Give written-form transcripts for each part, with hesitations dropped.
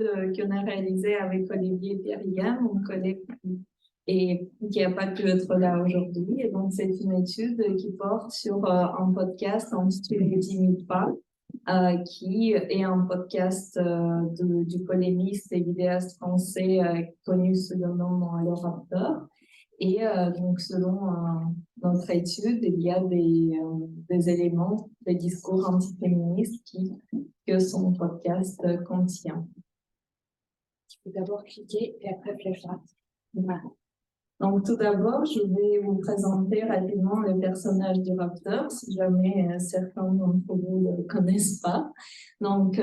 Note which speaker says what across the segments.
Speaker 1: qu'on a réalisé avec Olivier Pierrigan, mon collègue, et qui n'a pas pu être là aujourd'hui. Et donc, c'est une étude qui porte sur un podcast intitulé 10 000 pas, qui est un podcast du polémiste et vidéaste français connu sous le nom Le Raptor. Et donc, selon notre étude, il y a des éléments, des discours antiféministes que son podcast contient.
Speaker 2: Tu peux d'abord cliquer et après flèche droite.
Speaker 1: Voilà. Donc, tout d'abord, je vais vous présenter rapidement le personnage du Raptor, si jamais certains d'entre vous ne le connaissent pas. Donc,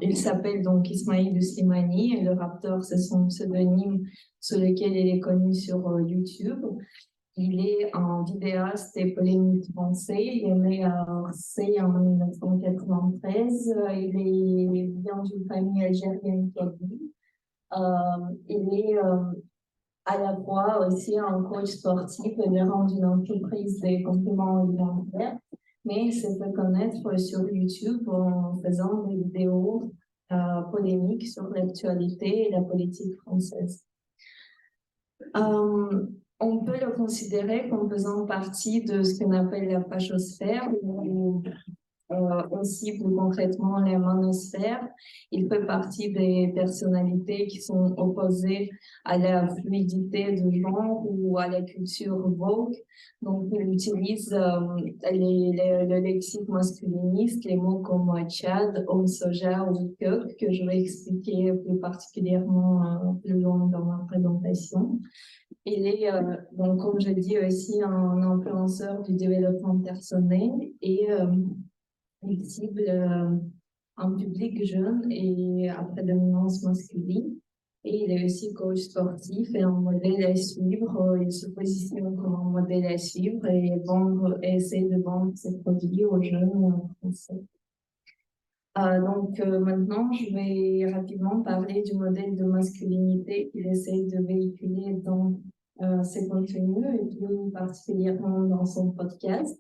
Speaker 1: il s'appelle donc Ismail Slimani et le Raptor, c'est son pseudonyme sous lequel il est connu sur YouTube. Il est un vidéaste et polémiste français. Il est né à Marseille en 1993. Il vient d'une famille algérienne kabyle. Il est à la fois aussi un coach sportif, gérant d'une entreprise des compléments alimentaires, mais il se fait connaître sur YouTube en faisant des vidéos polémiques sur l'actualité et la politique française. On peut le considérer comme faisant partie de ce qu'on appelle la fachosphère, ou aussi plus concrètement la manosphère. Il fait partie des personnalités qui sont opposées à la fluidité de genre ou à la culture woke. Donc, il utilise le lexique masculiniste, les mots comme Tchad, homme soja ou keuk, que je vais expliquer plus particulièrement plus loin dans ma présentation. Il est, donc, comme je dis, aussi un influenceur du développement personnel et il cible un public jeune et à prédominance masculine. Et il est aussi coach sportif et un modèle à suivre. Il se positionne comme un modèle à suivre et essaie de vendre ses produits aux jeunes français. Donc maintenant, je vais rapidement parler du modèle de masculinité qu'il essaie de véhiculer dans ses contenus et plus particulièrement dans son podcast.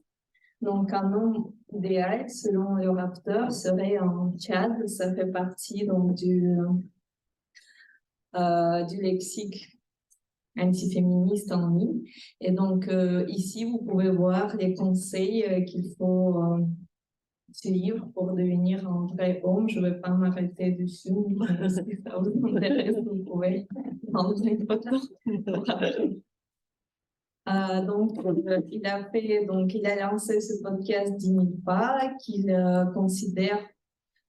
Speaker 1: Donc, un homme idéal, selon le Raptor, serait un Tchad. Ça fait partie donc, du lexique antiféministe en ligne. Et donc, ici, vous pouvez voir les conseils qu'il faut suivre pour devenir un vrai homme. Je ne vais pas m'arrêter dessus, mais si ça vous intéresse, vous pouvez prendre une photo. Il a lancé ce podcast 10 000 pas qu'il considère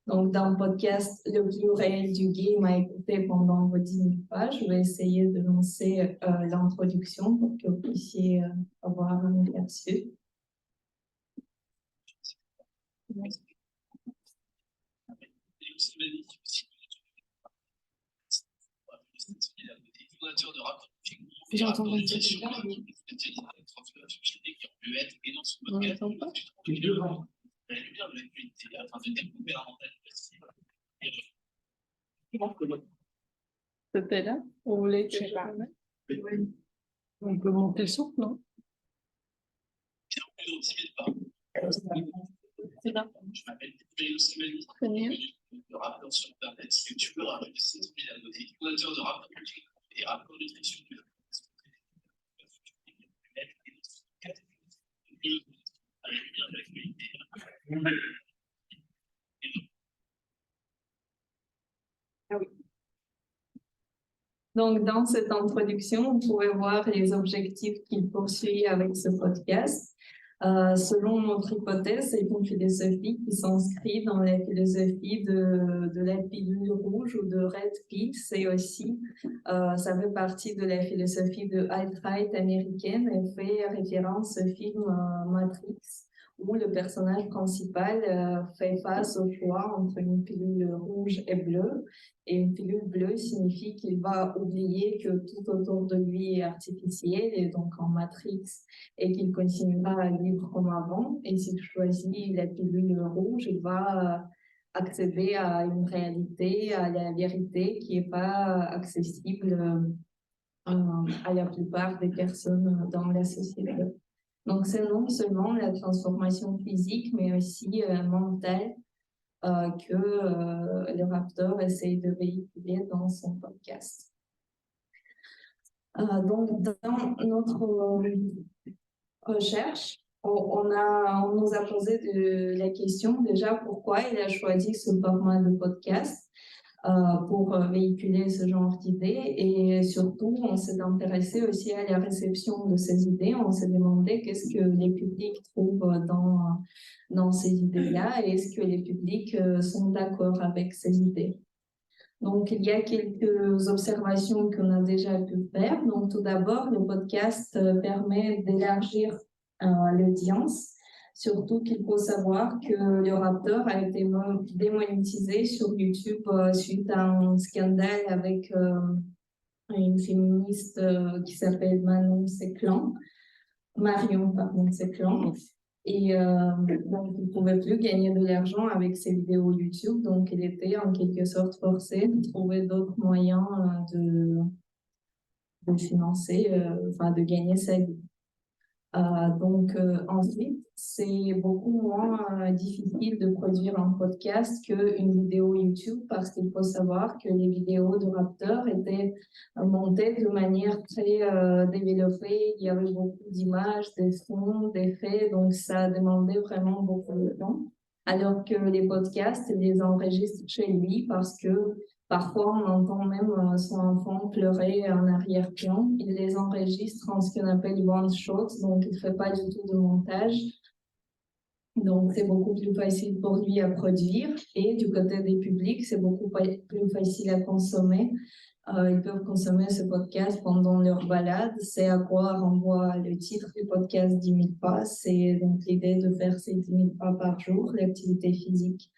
Speaker 1: donc d'un podcast le plus réel du game à écouter pendant vos 10 000 pas. Je vais essayer de lancer l'introduction pour que vous puissiez avoir un aperçu.
Speaker 2: J'entends pas.
Speaker 1: C'était là? On voulait que
Speaker 2: je sais pas.
Speaker 1: On peut monter le son, non? C'est là.
Speaker 3: Je m'appelle Ismail Slimani, de rappeur sur Internet. Si tu veux rappeler, c'est ton à noter. Fondateur de rappeur et rappeur de nutrition.
Speaker 1: Donc, dans cette introduction, vous pouvez voir les objectifs qu'il poursuit avec ce podcast. Selon notre hypothèse, c'est une philosophie qui s'inscrit dans la philosophie de la pilule rouge ou de Red Pill. C'est aussi, ça fait partie de la philosophie de alt-right américaine et fait référence au film Matrix, où le personnage principal fait face au choix entre une pilule rouge et bleue. Et une pilule bleue signifie qu'il va oublier que tout autour de lui est artificiel et donc en matrix et qu'il continuera à vivre comme avant. Et s'il choisit la pilule rouge, il va accéder à une réalité, à la vérité qui n'est pas accessible à la plupart des personnes dans la société. Donc, c'est non seulement la transformation physique, mais aussi mentale que le rappeur essaye de véhiculer dans son podcast. Donc, dans notre recherche, on nous a posé la question déjà pourquoi il a choisi ce format de podcast pour véhiculer ce genre d'idées et surtout on s'est intéressé aussi à la réception de ces idées. On s'est demandé qu'est-ce que les publics trouvent dans ces idées-là et est-ce que les publics sont d'accord avec ces idées. Donc, il y a quelques observations qu'on a déjà pu faire. Donc, tout d'abord, le podcast permet d'élargir l'audience. Surtout qu'il faut savoir que le rappeur a été démonétisé sur YouTube suite à un scandale avec une féministe qui s'appelle Marion Seclan. Et donc, il ne pouvait plus gagner de l'argent avec ses vidéos YouTube. Donc, il était en quelque sorte forcé de trouver d'autres moyens de financer, de gagner sa vie. Ensuite, c'est beaucoup moins difficile de produire un podcast qu'une vidéo YouTube parce qu'il faut savoir que les vidéos de Raptor étaient montées de manière très développée. Il y avait beaucoup d'images, des sons, d'effets, donc ça demandait vraiment beaucoup de temps. Alors que les podcasts, il les enregistre chez lui parce que parfois, on entend même son enfant pleurer en arrière-plan. Il les enregistre en ce qu'on appelle one shot, donc il ne fait pas du tout de montage. Donc, c'est beaucoup plus facile pour lui à produire. Et du côté des publics, c'est beaucoup plus facile à consommer. Ils peuvent consommer ce podcast pendant leur balade. C'est à quoi renvoie le titre du podcast 10 000 pas. C'est donc l'idée de faire ces 10 000 pas par jour, l'activité physique.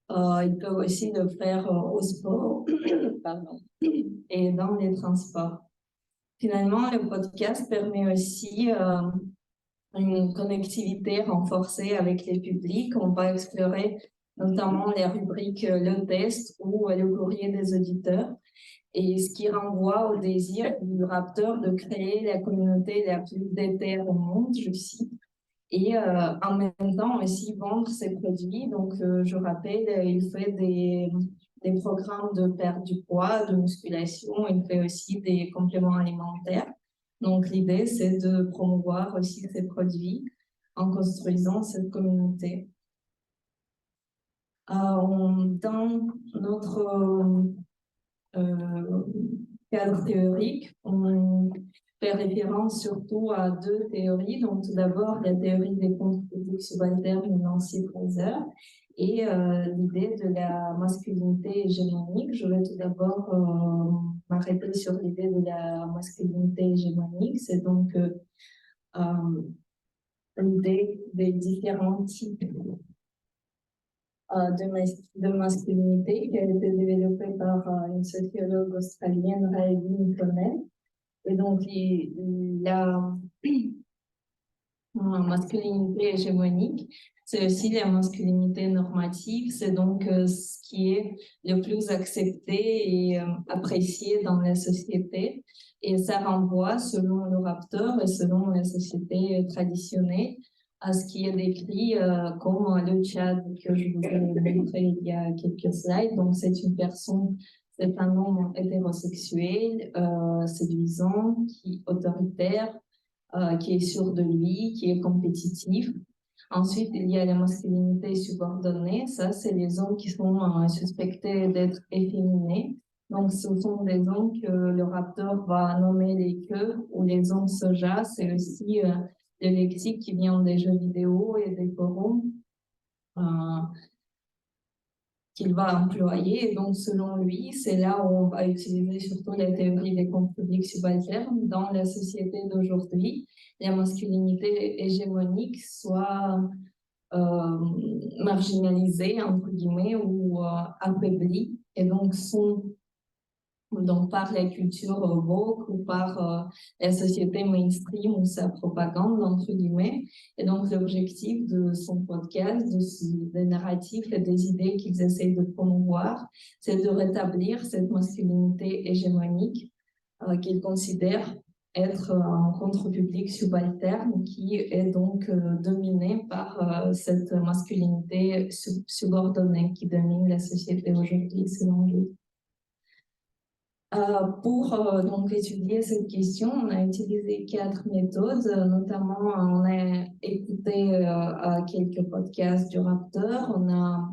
Speaker 1: Ils peuvent aussi le faire au sport et dans les transports. Finalement, le podcast permet aussi une connectivité renforcée avec les publics. On va explorer notamment les rubriques Le Test ou Le Courrier des auditeurs, et ce qui renvoie au désir du rapteur de créer la communauté la plus déter au monde, je cite, et en même temps aussi vendre ses produits. Donc, je rappelle, il fait des programmes de perte du poids, de musculation, il fait aussi des compléments alimentaires. Donc, l'idée, c'est de promouvoir aussi ces produits en construisant cette communauté. Dans notre cadre théorique, on fait référence surtout à deux théories. Donc, tout d'abord, la théorie des comptes publics subalternes de Nancy Fraser et l'idée de la masculinité hégémonique. Je vais tout d'abord m'arrêter sur l'idée de la masculinité hégémonique. C'est donc l'idée des différents types de masculinité qui a été développée par une sociologue australienne, Raelene Connell. Et donc, la masculinité hégémonique, c'est aussi la masculinité normative, c'est donc ce qui est le plus accepté et apprécié dans la société. Et ça renvoie, selon le rapteur et selon la société traditionnelle, à ce qui est décrit comme le Tchad que je vous ai montré il y a quelques slides. Donc, c'est une personne, c'est un homme hétérosexuel, séduisant, autoritaire, qui est sûr de lui, qui est compétitif. Ensuite, il y a la masculinité subordonnée. Ça, c'est les hommes qui sont suspectés d'être efféminés. Donc, ce sont des hommes que le rapteur va nommer les queues ou les hommes soja. C'est aussi le lexique qui vient des jeux vidéo et des forums qu'il va employer. Et donc, selon lui, c'est là où on va utiliser surtout la théorie des comptes publics subalternes. Dans la société d'aujourd'hui, la masculinité hégémonique soit marginalisée, entre guillemets, ou affaiblie, et donc par la culture woke ou par la société mainstream ou sa propagande, entre guillemets. Et donc, l'objectif de son podcast, des narratifs et des idées qu'ils essayent de promouvoir, c'est de rétablir cette masculinité hégémonique qu'ils considèrent être un contre-public subalterne qui est donc dominé par cette masculinité subordonnée qui domine la société aujourd'hui, selon lui. Pour donc étudier cette question, on a utilisé 4 méthodes, notamment on a écouté quelques podcasts du Raptor, on a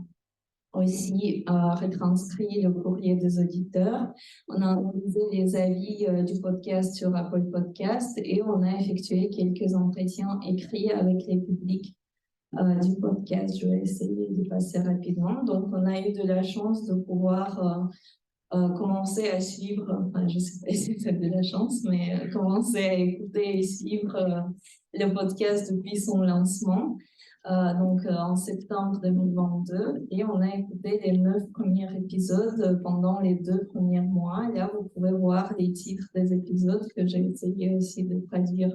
Speaker 1: aussi retranscrit le courrier des auditeurs, on a analysé les avis du podcast sur Apple Podcast et on a effectué quelques entretiens écrits avec les publics du podcast. Je vais essayer de passer rapidement. Donc, on a eu de la chance de pouvoir commencer à suivre, enfin, je ne sais pas si c'est de la chance, mais commencer à écouter et suivre le podcast depuis son lancement, donc en septembre 2022. Et on a écouté les 9 premiers épisodes pendant les 2 premiers mois. Là, vous pouvez voir les titres des épisodes que j'ai essayé aussi de traduire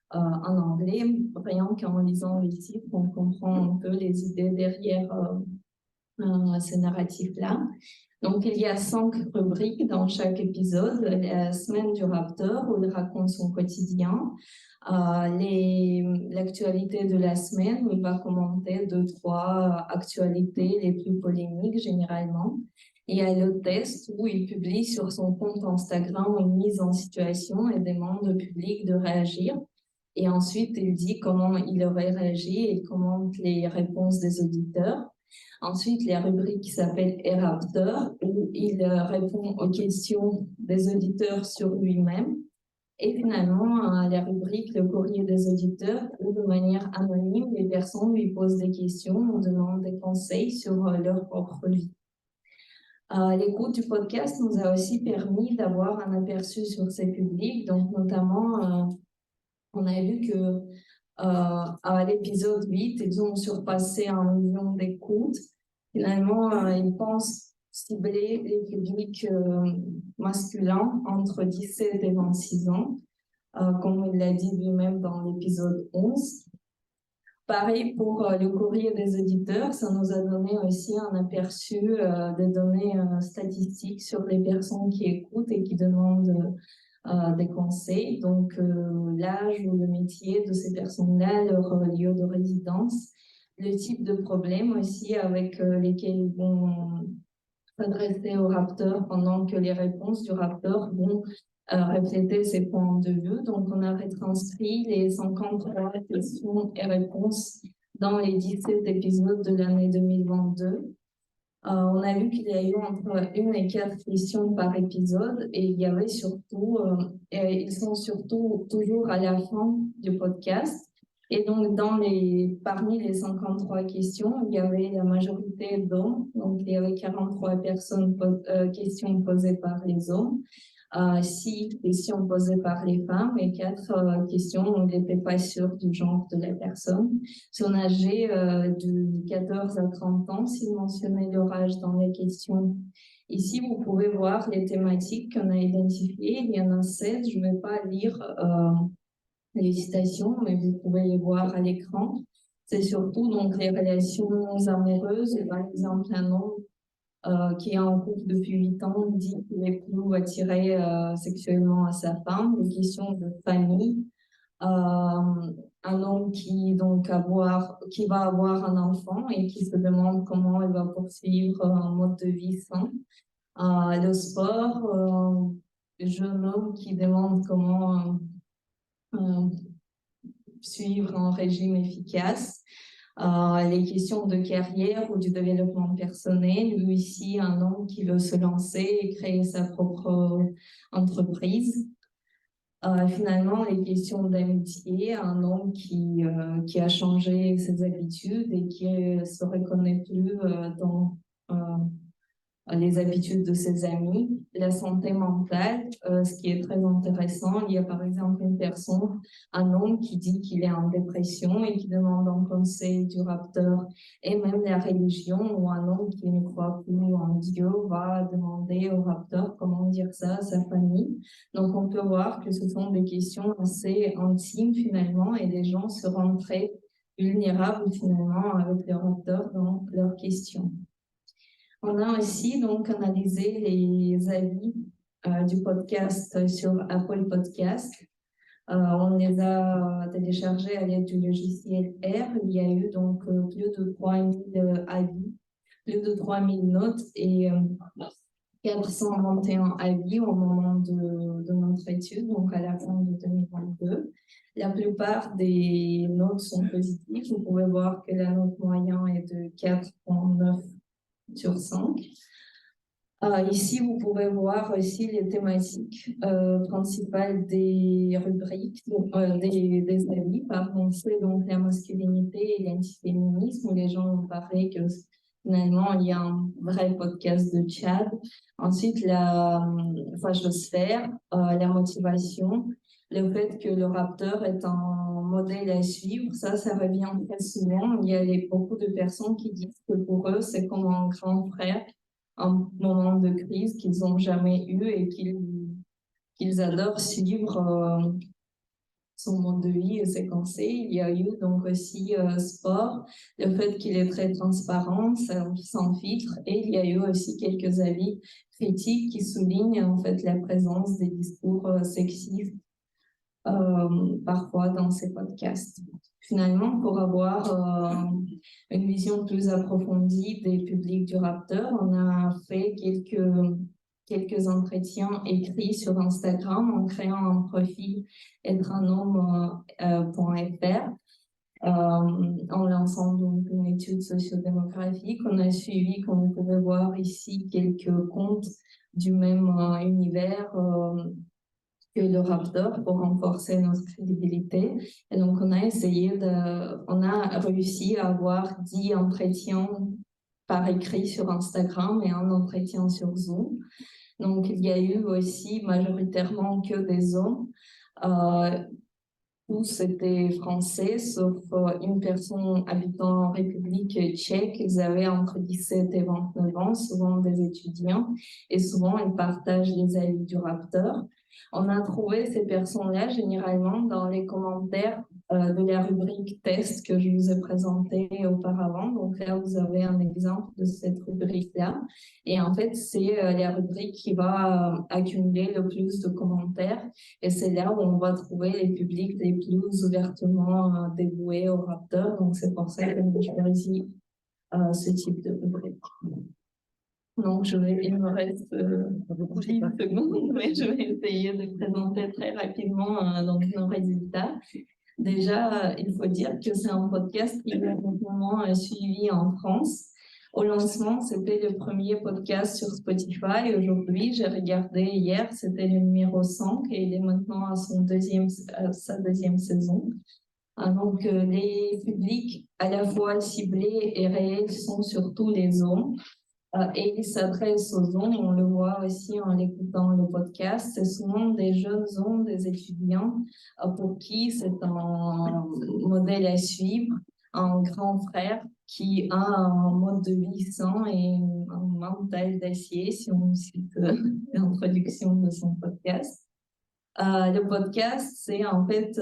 Speaker 1: en anglais. Rien qu'en lisant les titres, on comprend un peu les idées derrière ce narratif-là. Donc, il y a 5 rubriques dans chaque épisode. La semaine du Raptor, où il raconte son quotidien. L'actualité de la semaine, où il va commenter 2-3 actualités les plus polémiques, généralement. Et il y a le test, où il publie sur son compte Instagram une mise en situation et demande au public de réagir. Et ensuite, il dit comment il aurait réagi et il commente les réponses des auditeurs. Ensuite, la rubrique qui s'appelle E-Raptor, où il répond aux questions des auditeurs sur lui-même. Et finalement, la rubrique Le courrier des auditeurs, où de manière anonyme, les personnes lui posent des questions ou demandent des conseils sur leur propre vie. L'écoute du podcast nous a aussi permis d'avoir un aperçu sur ces publics. Donc, notamment, on a vu que à l'épisode 8, ils ont surpassé 1 million d'écoutes. Finalement, ils pensent cibler les publics masculins entre 17 et 26 ans, comme il l'a dit lui-même dans l'épisode 11. Pareil pour le courrier des auditeurs, ça nous a donné aussi un aperçu des données statistiques sur les personnes qui écoutent et qui demandent des conseils. Donc, l'âge ou le métier de ces personnes-là, leur lieu de résidence, le type de problème aussi avec lesquels ils vont s'adresser au Raptor pendant que les réponses du Raptor vont refléter ses points de vue. Donc, on a retranscrit les 53 questions et réponses dans les 17 épisodes de l'année 2022. On a vu qu'il y a eu entre 1 et 4 questions par épisode et il y avait surtout, ils sont surtout toujours à la fin du podcast. Et donc, parmi les 53 questions, il y avait la majorité d'hommes. Donc, il y avait 43 questions posées par les hommes, 6 questions posées par les femmes et 4 questions où on n'était pas sûr du genre de la personne. Son âgé de 14 à 30 ans, s'il mentionnait leur âge dans les questions. Ici, vous pouvez voir les thématiques qu'on a identifiées. Il y en a 7. Je ne vais pas lire les citations, mais vous pouvez les voir à l'écran. C'est surtout donc les relations amoureuses. Par exemple, un homme qui est en couple depuis 8 ans dit qu'il n'est plus attiré sexuellement à sa femme. Les questions de famille. Un homme qui va avoir un enfant et qui se demande comment il va poursuivre un mode de vie sain. Le sport, jeune homme qui demande comment suivre un régime efficace. Les questions de carrière ou du développement personnel, lui ici un homme qui veut se lancer et créer sa propre entreprise. Finalement, les questions d'amitié, un homme qui a changé ses habitudes et qui se reconnaît plus dans les habitudes de ses amis, la santé mentale, ce qui est très intéressant. Il y a par exemple une personne, un homme qui dit qu'il est en dépression et qui demande un conseil du Raptor, et même la religion, où un homme qui ne croit plus en Dieu va demander au Raptor comment dire ça à sa famille. Donc on peut voir que ce sont des questions assez intimes finalement et les gens se rendent très vulnérables finalement avec le Raptor dans leurs questions. On a aussi donc analysé les avis du podcast sur Apple Podcast. On les a téléchargés à l'aide du logiciel R. Il y a eu donc plus de 3000 avis, plus de 3000 notes et 421 avis au moment de notre étude, donc à la fin de 2022. La plupart des notes sont positives. Vous pouvez voir que la note moyenne est de 4,9 sur 5. Ici, vous pouvez voir aussi les thématiques principales des rubriques, des avis. C'est donc la masculinité et l'antiféminisme, où les gens ont parlé que finalement, il y a un vrai podcast de Tchad. Ensuite, la fachosphère, la motivation, le fait que le rapteur est un modèle à suivre, ça revient très souvent. Il y a beaucoup de personnes qui disent que pour eux, c'est comme un grand frère, un moment de crise qu'ils n'ont jamais eu et qu'ils adorent suivre son mode de vie et ses conseils. Il y a eu donc aussi sport, le fait qu'il est très transparent, sans filtre, et il y a eu aussi quelques avis critiques qui soulignent en fait la présence des discours sexistes parfois dans ces podcasts. Finalement, pour avoir une vision plus approfondie des publics du Rapteur, on a fait quelques entretiens écrits sur Instagram en créant un profil êtreunhomme.fr. En lançant donc une étude sociodémographique, on a suivi, comme vous pouvez voir ici, quelques comptes du même univers que le Rapteur pour renforcer notre crédibilité. Et donc, on a réussi à avoir 10 entretiens par écrit sur Instagram et un entretien sur Zoom. Donc, il y a eu aussi majoritairement que des hommes. Tous étaient français, sauf une personne habitant en République tchèque. Ils avaient entre 17 et 29 ans, souvent des étudiants, et souvent ils partagent les avis du Rapteur. On a trouvé ces personnes-là généralement dans les commentaires de la rubrique test que je vous ai présentée auparavant. Donc là, vous avez un exemple de cette rubrique-là. Et en fait, c'est la rubrique qui va accumuler le plus de commentaires. Et c'est là où on va trouver les publics les plus ouvertement dévoués au Rapteur. Donc c'est pour ça que j'ai choisi ce type de rubrique. Donc, il me reste 10 secondes, mais je vais essayer de présenter très rapidement donc, nos résultats. Déjà, il faut dire que c'est un podcast qui est complètement suivi en France. Au lancement, c'était le premier podcast sur Spotify. Aujourd'hui, j'ai regardé hier, c'était le numéro 5 et il est maintenant à sa deuxième saison. Donc, les publics à la fois ciblés et réels sont surtout les hommes. Et il s'adresse aux hommes, on le voit aussi en écoutant le podcast, c'est souvent des jeunes hommes, des étudiants pour qui c'est un modèle à suivre, un grand frère qui a un mode de vie sain et un mental d'acier, si on cite l'introduction de son podcast. Le podcast, c'est en fait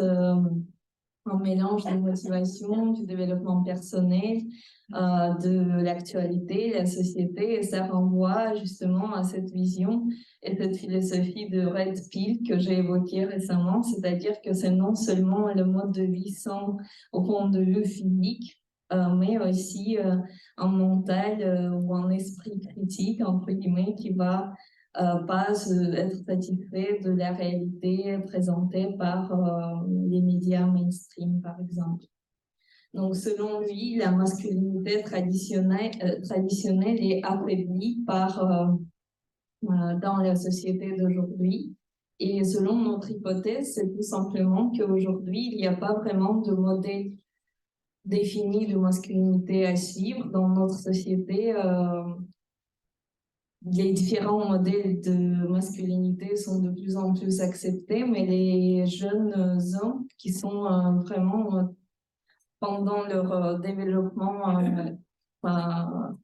Speaker 1: un mélange de motivation, du développement personnel, de l'actualité, la société, et ça renvoie justement à cette vision et cette philosophie de Red Pill que j'ai évoquée récemment, c'est-à-dire que c'est non seulement le mode de vie sain au point de vue physique, mais aussi un mental ou un esprit critique, entre guillemets, qui va pas être satisfait de la réalité présentée par les médias mainstream, par exemple. Donc, selon lui, la masculinité traditionnelle est affaiblie dans la société d'aujourd'hui. Et selon notre hypothèse, c'est tout simplement qu'aujourd'hui, il n'y a pas vraiment de modèle défini de masculinité à suivre dans notre société. Les différents modèles de masculinité sont de plus en plus acceptés, mais les jeunes hommes qui sont vraiment pendant leur développement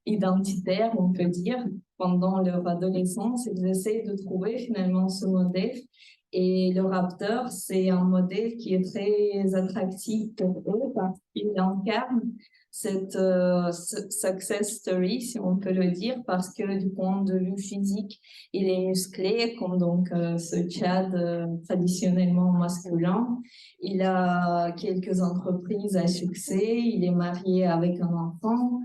Speaker 1: identitaire, on peut dire, pendant leur adolescence, ils essaient de trouver finalement ce modèle. Et le Rapteur, c'est un modèle qui est très attractif pour eux parce qu'il incarne cette success story, si on peut le dire, parce que du point de vue physique, il est musclé, comme donc ce Tchad traditionnellement masculin. Il a quelques entreprises à succès, il est marié avec un enfant.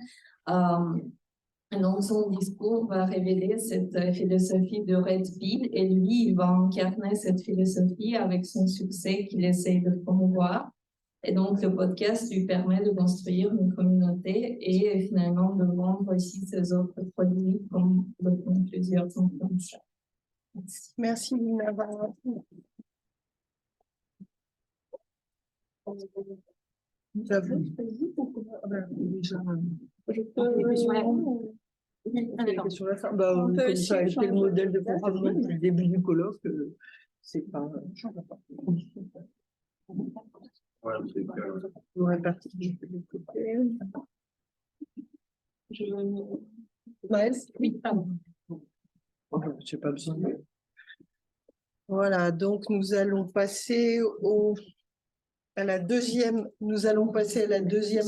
Speaker 1: Donc, son discours va révéler cette philosophie de Red Pill et lui, il va incarner cette philosophie avec son succès qu'il essaye de promouvoir. Et donc, le podcast lui permet de construire une communauté et finalement de vendre aussi ses autres produits comme plusieurs influenceurs.
Speaker 4: Merci, Lina. J'avoue. Je peux sur la sur la fin. Bah, comme ça a été le modèle de fonctionnement depuis le début du colloque, c'est pas. Ouais, partie du côté. Maëlle ? Oui, pardon. Je n'ai pas besoin. Voilà, donc nous allons passer à la deuxième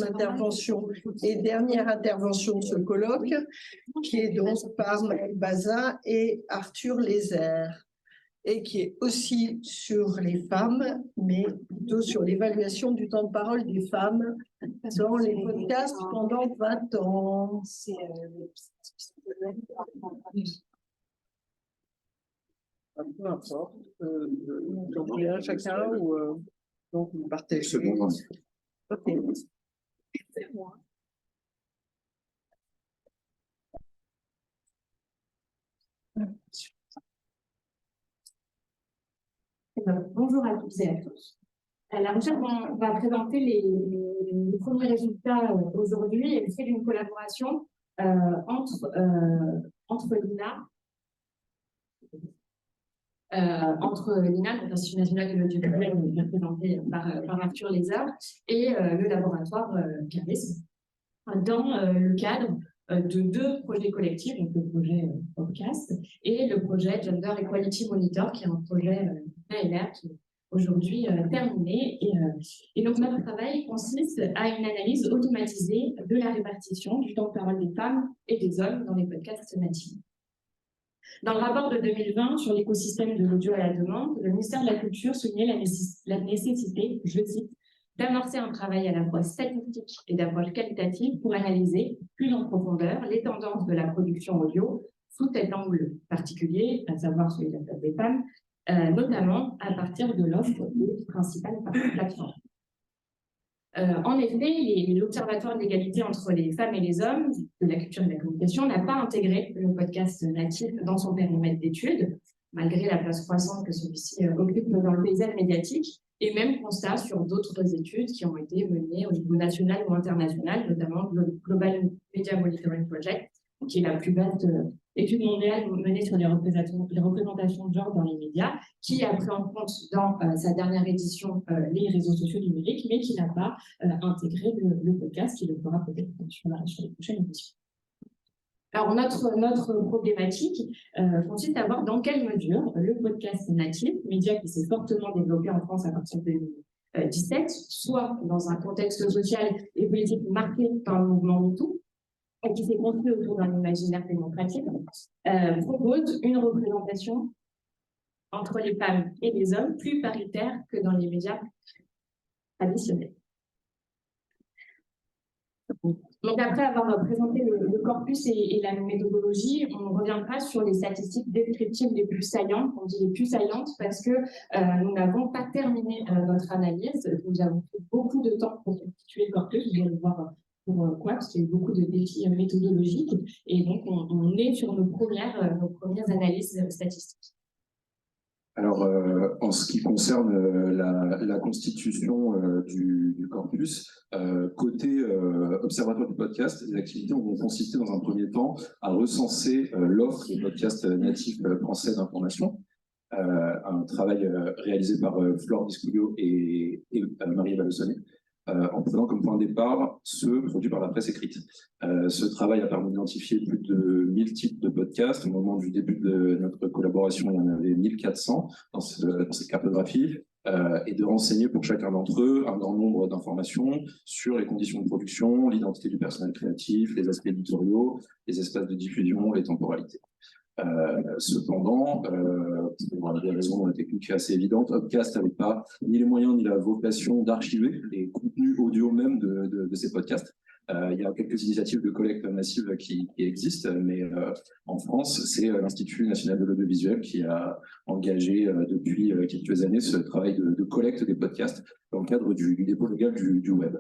Speaker 4: intervention et dernière intervention de ce colloque, qui est donc par Maëlle Bazin et Arthur Lézère, et qui est aussi sur les femmes, mais plutôt sur l'évaluation du temps de parole des femmes dans les podcasts pendant 20 ans. Peu importe, chacun ou donc vous partez.
Speaker 5: C'est bon.
Speaker 4: Ok. C'est moi.
Speaker 2: Bonjour à toutes et à tous. La recherche, on va présenter les premiers résultats aujourd'hui et le fait d'une collaboration entre l'INA, l'Institut national de l'audiovisuel représenté par Arthur Lézard, et le laboratoire CARISM, dans le cadre de deux projets collectifs, donc le projet podcast et le projet Gender Equality Monitor, qui est un projet ALR qui est aujourd'hui terminé. Et donc notre travail consiste à une analyse automatisée de la répartition du temps de parole des femmes et des hommes dans les podcasts natifs. Dans le rapport de 2020 sur l'écosystème de l'audio à la demande, le ministère de la Culture soulignait la nécessité, je cite, d'amorcer un travail à la fois statistique et d'approche qualitative pour analyser plus en profondeur les tendances de la production audio sous cet angle particulier, à savoir celui de la place des femmes, notamment à partir de l'offre des principales plateformes. En effet, l'Observatoire de l'égalité entre les femmes et les hommes de la culture et de la communication n'a pas intégré le podcast natif dans son périmètre d'études, malgré la place croissante que celui-ci occupe dans le paysage médiatique, et même constat sur d'autres études qui ont été menées au niveau national ou international, notamment le Global Media Monitoring Project, qui est la plus vaste étude mondiale menée sur les représentations de genre dans les médias, qui a pris en compte dans sa dernière édition les réseaux sociaux numériques, mais qui n'a pas intégré le podcast, qui le fera peut-être sur les prochaines éditions. Alors, notre problématique consiste à voir dans quelle mesure le podcast natif, média qui s'est fortement développé en France à partir de 2017, soit dans un contexte social et politique marqué par le mouvement MeToo, et qui s'est construit autour d'un imaginaire démocratique, propose une représentation entre les femmes et les hommes plus paritaire que dans les médias traditionnels. Donc, après avoir présenté le corpus et la méthodologie, on reviendra sur les statistiques descriptives les plus saillantes. On dit les plus saillantes parce que nous n'avons pas terminé notre analyse. Nous avons pris beaucoup de temps pour constituer le corpus. Vous allez voir pourquoi, parce qu'il y a eu beaucoup de défis méthodologiques. Et donc, on est sur nos premières analyses statistiques.
Speaker 5: Alors, en ce qui concerne la constitution du corpus, côté observatoire du podcast, les activités ont consisté dans un premier temps à recenser l'offre des podcasts natifs français d'information, un travail réalisé par Flore Disculio et Marie Valesonnet, en prenant comme point de départ ceux produits par la presse écrite. Ce travail a permis d'identifier plus de 1000 types de podcasts. Au moment du début de notre collaboration, il y en avait 1400 dans cette cartographie. et de renseigner pour chacun d'entre eux un grand nombre d'informations sur les conditions de production, l'identité du personnel créatif, les aspects éditoriaux, les espaces de diffusion, les temporalités. Cependant, pour des raisons techniques assez évidentes, Upcast n'avait pas ni les moyens ni la vocation d'archiver les contenus audio même de ces podcasts. Il y a quelques initiatives de collecte massive qui existent, mais en France, c'est l'Institut national de l'audiovisuel qui a engagé depuis quelques années ce travail de collecte des podcasts dans le cadre du dépôt légal du web.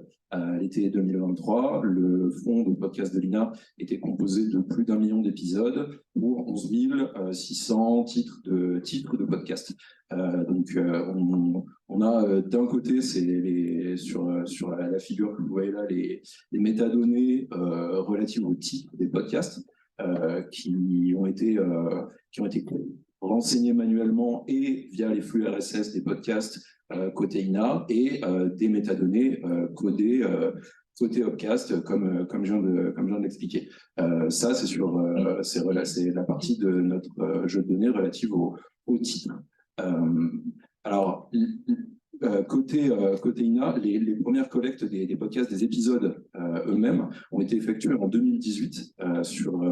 Speaker 5: L'été 2023, le fonds de podcast de l'INA était composé de plus d'1 million d'épisodes pour 11 600 titres de podcasts. Donc, on a d'un côté, c'est sur la figure que vous voyez là, les métadonnées relatives au titre des podcasts qui ont été renseignés manuellement et via les flux RSS des podcasts côté INA et des métadonnées codées côté Upcast, comme je viens de l'expliquer. Ça, c'est la partie de notre jeu de données relative au titre. Alors, côté INA, les premières collectes des podcasts, des épisodes eux-mêmes ont été effectuées en 2018 sur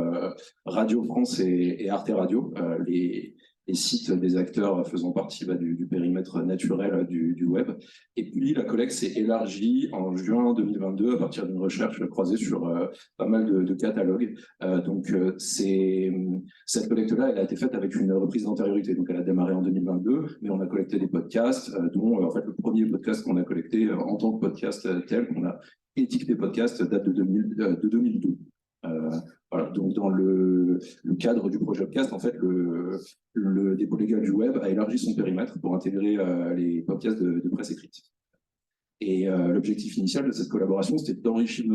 Speaker 5: Radio France et Arte Radio, les sites des acteurs faisant partie du périmètre naturel du web. Et puis, la collecte s'est élargie en juin 2022 à partir d'une recherche croisée sur pas mal de catalogues. Donc, cette collecte-là, elle a été faite avec une reprise d'antériorité. Donc, elle a démarré en 2022, mais on a collecté des podcasts, dont en fait le premier podcast qu'on a collecté en tant que podcast tel qu'on a étiqueté podcast date de 2012. Voilà, donc dans le cadre du projet Upcast, en fait, le dépôt légal du web a élargi son périmètre pour intégrer les podcasts de presse écrite. Et l'objectif initial de cette collaboration, c'était d'enrichir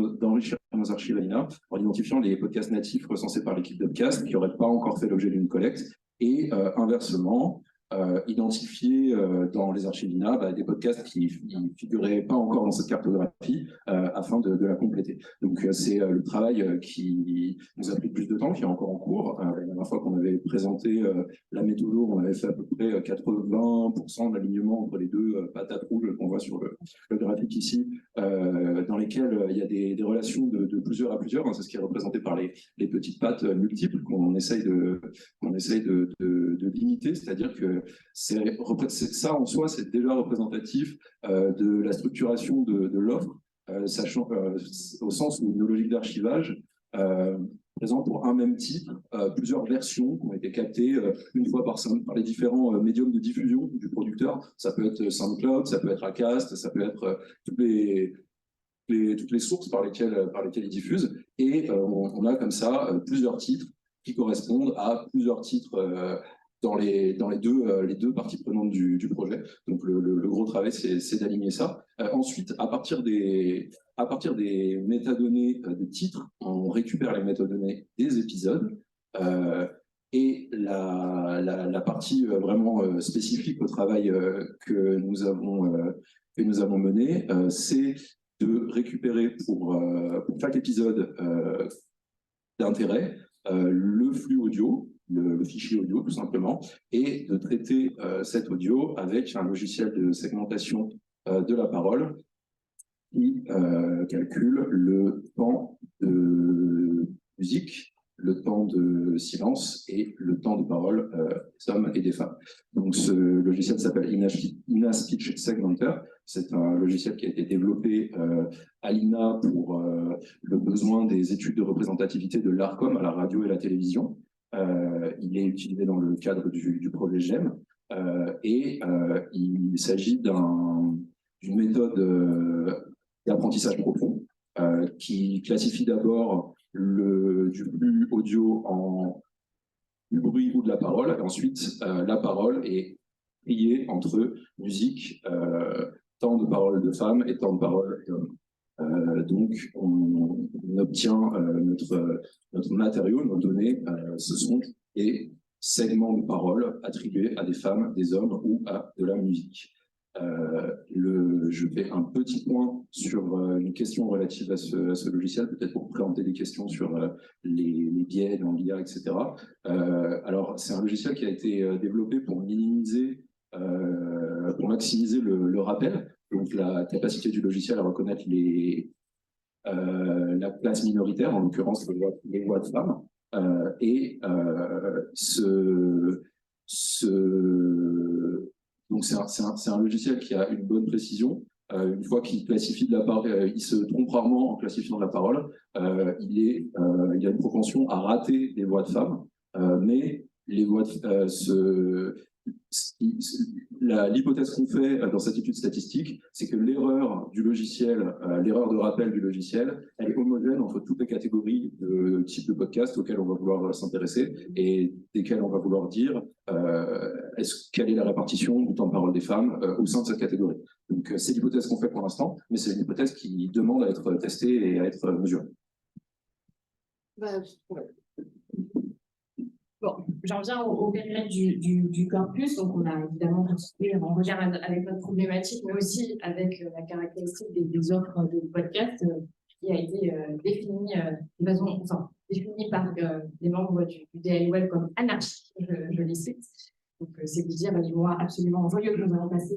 Speaker 5: nos archives à l'INA en identifiant les podcasts natifs recensés par l'équipe d'Upcast qui n'auraient pas encore fait l'objet d'une collecte et inversement, identifier dans les archives INA des podcasts qui ne figuraient pas encore dans cette cartographie afin de la compléter. Donc c'est le travail qui nous a pris plus de temps, qui est encore en cours. La dernière fois qu'on avait présenté la méthode, on avait fait à peu près 80% d'alignement entre les deux patates rouges qu'on voit sur le graphique ici, dans lesquelles il y a des relations de plusieurs à plusieurs. C'est ce qui est représenté par les petites pattes multiples qu'on essaye de limiter, c'est-à-dire que ça en soi, c'est déjà représentatif de la structuration de l'offre, sachant au sens où nos logiques d'archivage présentent pour un même titre plusieurs versions qui ont été captées une fois par les différents médiums de diffusion du producteur. Ça peut être SoundCloud, ça peut être Acast, ça peut être toutes les sources par lesquelles ils diffusent. Et on a comme ça plusieurs titres qui correspondent à plusieurs titres dans les deux parties prenantes du projet. Donc le gros travail, c'est d'aligner ça. Ensuite, à partir des métadonnées de titres, on récupère les métadonnées des épisodes. Et la partie vraiment spécifique au travail que nous avons mené, c'est de récupérer pour chaque épisode d'intérêt le flux audio, le fichier audio tout simplement, et de traiter cet audio avec un logiciel de segmentation de la parole qui calcule le temps de musique, le temps de silence et le temps de parole des hommes et des femmes. Donc ce logiciel s'appelle INA Speech Segmenter. C'est un logiciel qui a été développé à l'INA pour le besoin des études de représentativité de l'ARCOM à la radio et la télévision. Il est utilisé dans le cadre du projet GEM et il s'agit d'une méthode d'apprentissage profond qui classifie d'abord du flux audio en du bruit ou de la parole, et ensuite la parole est triée entre musique, temps de parole de femmes et temps de parole d'hommes. Donc on obtient notre matériau, nos données, ce sont des segments de parole attribués à des femmes, des hommes ou à de la musique. Je fais un petit point sur une question relative à ce logiciel, peut-être pour présenter des questions sur les biais dans l'IA, etc. Alors, c'est un logiciel qui a été développé pour minimiser pour maximiser le rappel, donc la capacité du logiciel à reconnaître la place minoritaire, en l'occurrence les voix de femmes, donc c'est un logiciel qui a une bonne précision. Une fois qu'il classifie de la parole, il se trompe rarement en classifiant de la parole. Il y a une propension à rater les voix de femmes, mais les voix l'hypothèse qu'on fait dans cette étude statistique, c'est que l'erreur du logiciel, l'erreur de rappel du logiciel, elle est homogène entre toutes les catégories de types de podcasts auxquels on va vouloir s'intéresser et desquels on va vouloir dire quelle est la répartition du temps de parole des femmes au sein de cette catégorie. Donc c'est l'hypothèse qu'on fait pour l'instant, mais c'est une hypothèse qui demande à être testée et à être mesurée.
Speaker 2: Bon, j'en viens au périmètre du corpus. Donc, on a évidemment continué en regard avec notre problématique, mais aussi avec la caractéristique des offres de podcast qui a été définie définie par les membres du DAI Web comme anarchique, je les cite. Donc, c'est vous dire les mois absolument joyeux que nous avons passés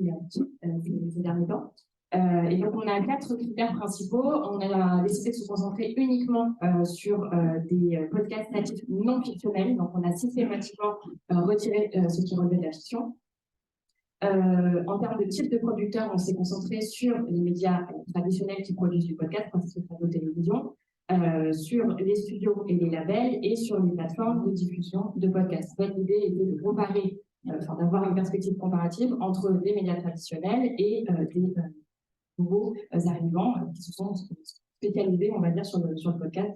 Speaker 2: ces derniers temps. Et donc, on a 4 critères principaux. On a décidé de se concentrer uniquement sur des podcasts natifs non fictionnels. Donc, on a systématiquement retiré ce qui relevait de la fiction. En termes de type de producteurs, on s'est concentré sur les médias traditionnels qui produisent du podcast, principalement radio, télévision, sur les studios et les labels et sur les plateformes de diffusion de podcasts. L'idée était de comparer, d'avoir une perspective comparative entre des médias traditionnels et des nouveaux arrivants qui se sont spécialisés, on va dire, sur le podcast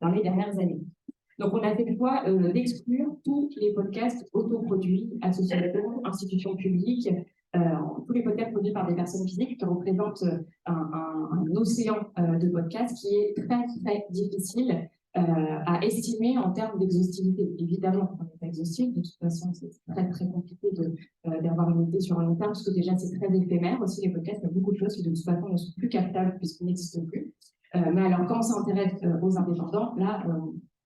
Speaker 2: dans les dernières années. Donc, on a fait le choix d'exclure tous les podcasts autoproduits, associations, institutions publiques, tous les podcasts produits par des personnes physiques qui représentent un océan de podcasts qui est très, très difficile à estimer en termes d'exhaustivité. Évidemment, on n'est pas exhaustif, de toute façon, c'est très, très compliqué d'avoir une idée sur un long terme, parce que déjà, c'est très éphémère aussi, les podcasts, il y a beaucoup de choses qui, de toute façon, ne sont plus captables puisqu'ils n'existent plus. Mais alors, quand on s'intéresse aux indépendants, là,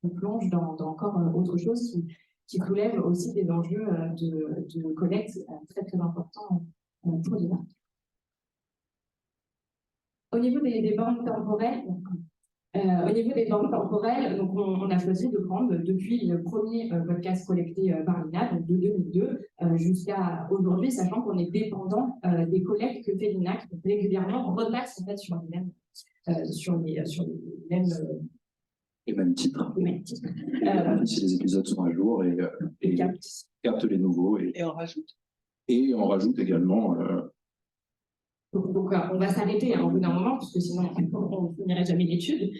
Speaker 2: on plonge dans encore autre chose qui soulève aussi des enjeux de collecte très, très importants pour les marques. Au niveau des bandes temporelles, donc on a choisi de prendre depuis le premier podcast collecté par l'INA, donc de 2002 jusqu'à aujourd'hui, sachant qu'on est dépendant des collectes que fait l'INA, qui régulièrement repasse en fait sur les mêmes
Speaker 5: les mêmes titres. Si les épisodes sont à jour et captent les nouveaux.
Speaker 4: Et on rajoute.
Speaker 5: Et on rajoute également.
Speaker 2: Donc, on va s'arrêter au bout d'un moment, parce que sinon, on ne finirait jamais l'étude.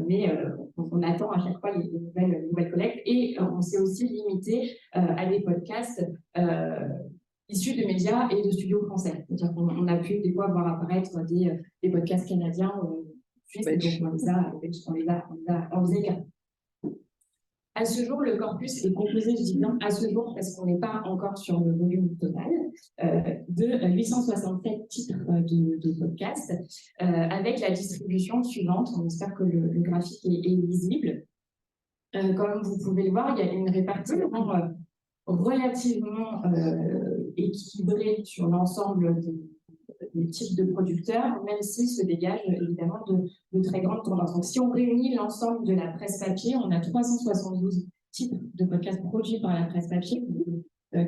Speaker 2: Mais on attend à chaque fois les nouvelles collectes. Et on s'est aussi limité à des podcasts issus de médias et de studios français. C'est-à-dire qu'on a pu des fois voir apparaître des podcasts canadiens suisses, donc on les a enlevé. À ce jour, le corpus est composé, je dis bien à ce jour, parce qu'on n'est pas encore sur le volume total, de 867 titres de podcasts, avec la distribution suivante. On espère que le graphique est lisible. Comme vous pouvez le voir, il y a une répartition relativement équilibrée sur l'ensemble des types de producteurs, même s'il se dégage évidemment de très grandes tendances. Donc, si on réunit l'ensemble de la presse papier, on a 372 titres de podcasts produits par la presse papier,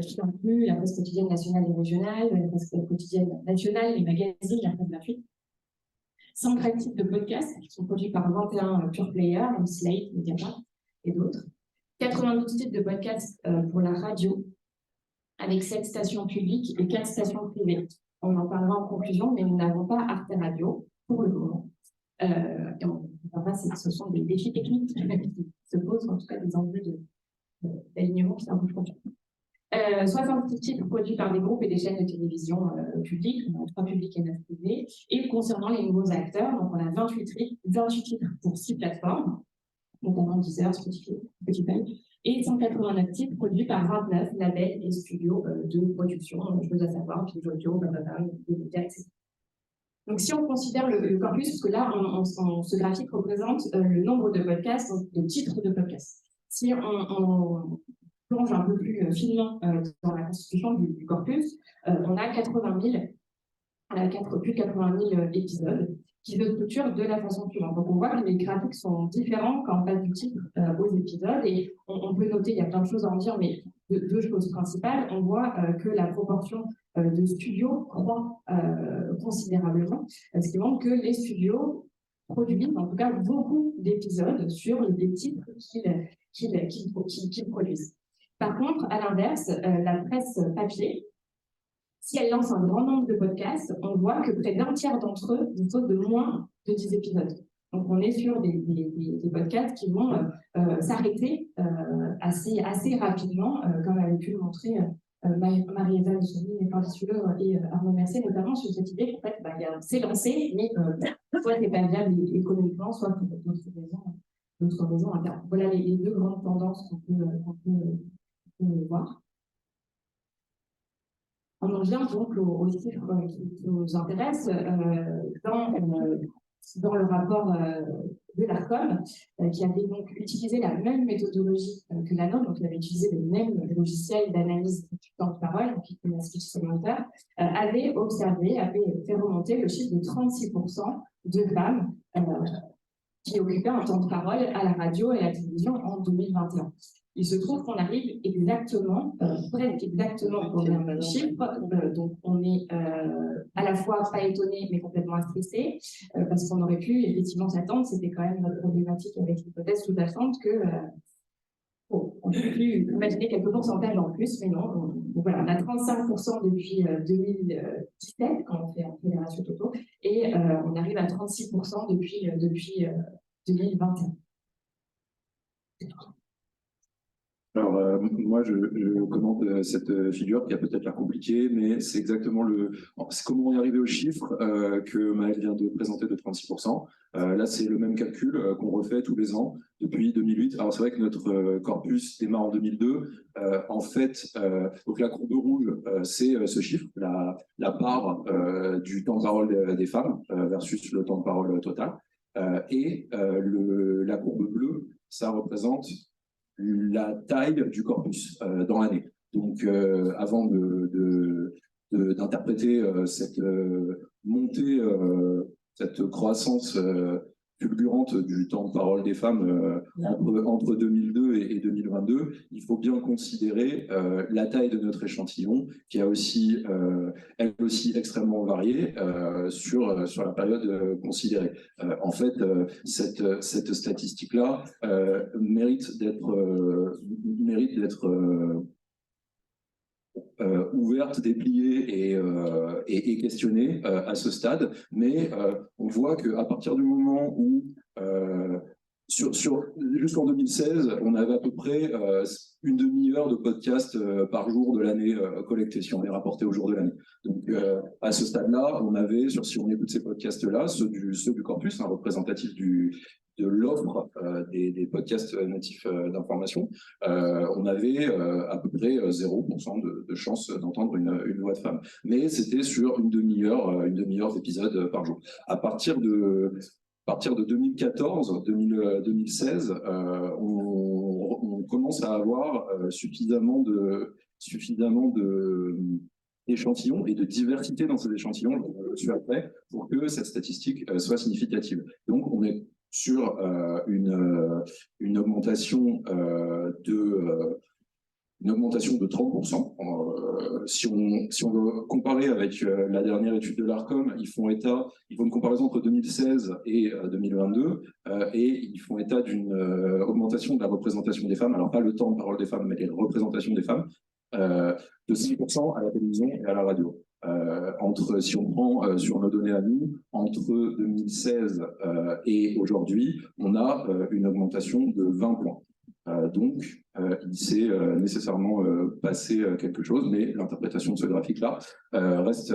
Speaker 2: qui incluent la presse quotidienne nationale et régionale, la presse quotidienne nationale, les magazines, la presse gratuite. 113 titres de podcasts qui sont produits par 21 pure players, comme Slate, Mediapart et d'autres. 92 titres de podcasts pour la radio, avec 7 stations publiques et 4 stations privées. On en parlera en conclusion, mais nous n'avons pas Arte Radio pour le moment. Et on verra si ce sont des défis techniques qui se posent, en tout cas des enjeux d'alignement qui sont un peu plus 66 titres produits par des groupes et des chaînes de télévision publiques, on a 3 publics et 9 privés. Et concernant les nouveaux acteurs, donc on a 28 titres pour 6 plateformes, notamment Deezer, Spotify, et 189 titres produits par 29 labels et studios de production, chose à savoir, Pinch Audio, etc. Donc, si on considère le corpus, parce que là, ce graphique représente le nombre de podcasts, de titres de podcasts. Si on plonge plonge un peu plus finement dans la constitution du corpus, on a 80 000, plus de 80 000 épisodes qui se structurent de la façon suivante. Donc on voit que les graphiques sont différents quand on passe du titre aux épisodes, et on peut noter, il y a plein de choses à en dire, mais deux choses principales. On voit que la proportion de studios croît considérablement, ce qui montre que les studios produisent en tout cas beaucoup d'épisodes sur les titres qu'ils produisent. Par contre, à l'inverse, la presse papier, si elle lance un grand nombre de podcasts, on voit que près d'un tiers d'entre eux disposent de moins de 10 épisodes. Donc, on est sur des podcasts qui vont s'arrêter assez rapidement, comme avait pu le montrer Marie-Eva Lecheny, Nicolas Suller et Arnaud Mercier, notamment sur cette idée qu'en fait, c'est lancé, mais soit c'est pas viable économiquement, soit pour d'autres raisons internes. Voilà les deux grandes tendances qu'on peut voir. On en vient donc aux chiffres qui nous intéressent dans le rapport de l'ARCOM, qui avait donc utilisé la même méthodologie que la nôtre, donc il avait utilisé le même logiciel d'analyse du temps de parole, qui est la speech commentaire, avait fait remonter le chiffre de 36% de femmes qui occupaient un temps de parole à la radio et à la télévision en 2021. Il se trouve qu'on arrive exactement, presque exactement au même chiffre, donc on est à la fois pas étonné mais complètement stressé, parce qu'on aurait pu effectivement s'attendre, c'était quand même notre problématique avec l'hypothèse sous-jacente que on aurait pu imaginer quelques pourcentages en plus, mais non. Donc voilà, on a 35% depuis 2017 quand on fait les ratios totaux, et on arrive à 36% depuis 2021.
Speaker 5: Alors, moi, je commente cette figure qui a peut-être l'air compliquée, mais c'est exactement c'est comment on est arrivé au chiffre que Maëlle vient de présenter de 36%. Là, c'est le même calcul qu'on refait tous les ans depuis 2008. Alors, c'est vrai que notre corpus démarre en 2002. En fait, donc la courbe rouge, c'est ce chiffre, la part du temps de parole des femmes versus le temps de parole total. Et la courbe bleue, ça représente la taille du corpus dans l'année. Donc, avant d'interpréter cette montée, cette croissance fulgurante du temps de parole des femmes entre 2002 et 2022, il faut bien considérer la taille de notre échantillon, qui a aussi, elle aussi extrêmement varié sur la période considérée. En fait, cette statistique-là mérite d'être ouverte, dépliée et questionnée à ce stade, mais on voit qu'à partir du moment où jusqu'en 2016, on avait à peu près une demi-heure de podcast par jour de l'année collecté, si on les rapportait au jour de l'année. Donc, à ce stade-là, on avait, si on écoute ces podcasts-là, ceux du corpus, représentatif de l'offre des podcasts natifs d'information, on avait à peu près 0% de chance d'entendre une voix de femme. Mais c'était sur une demi-heure d'épisode par jour. À partir de 2014-2016, on commence à avoir suffisamment d'échantillons et de diversité dans ces échantillons, je suis après, pour que cette statistique soit significative. Donc, on est sur une augmentation de 30%. Si on veut comparer avec la dernière étude de l'ARCOM, ils font une comparaison entre 2016 et 2022, et ils font état d'une augmentation de la représentation des femmes, alors pas le temps de parole des femmes, mais la représentation des femmes, de 6% à la télévision et à la radio. Si on prend sur nos données à nous, entre 2016 et aujourd'hui, on a une augmentation de 20 points. Donc, il s'est nécessairement passé quelque chose, mais l'interprétation de ce graphique-là reste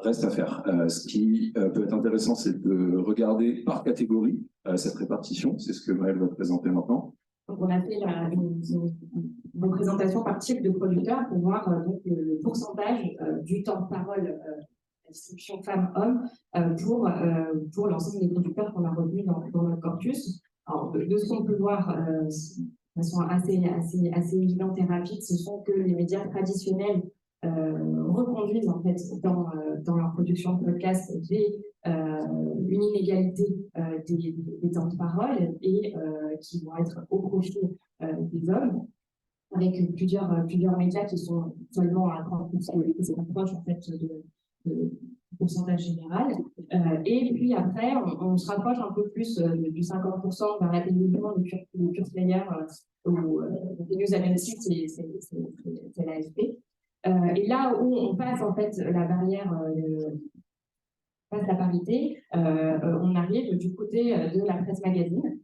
Speaker 5: à faire. Ce qui peut être intéressant, c'est de regarder par catégorie cette répartition. C'est ce que Maëlle va présenter maintenant.
Speaker 2: Donc, on a fait une représentation par type de producteur pour voir donc, le pourcentage du temps de parole la distribution femmes-hommes pour l'ensemble des producteurs qu'on a retenus dans notre corpus. Alors, de ce qu'on peut voir, façon assez évidente et rapide, ce sont que les médias traditionnels reconduisent en fait dans leur production de podcast une inégalité des temps de parole et qui vont être au profit des hommes, avec plusieurs médias qui sont seulement à 30%, c'est proche en fait de pourcentage général. Et puis après, on se rapproche un peu plus du 50% vers la télévision, les pure players ou les news analytics, c'est l'AFP. Et là où on passe en fait la barrière, passe la parité, on arrive du côté de la presse magazine,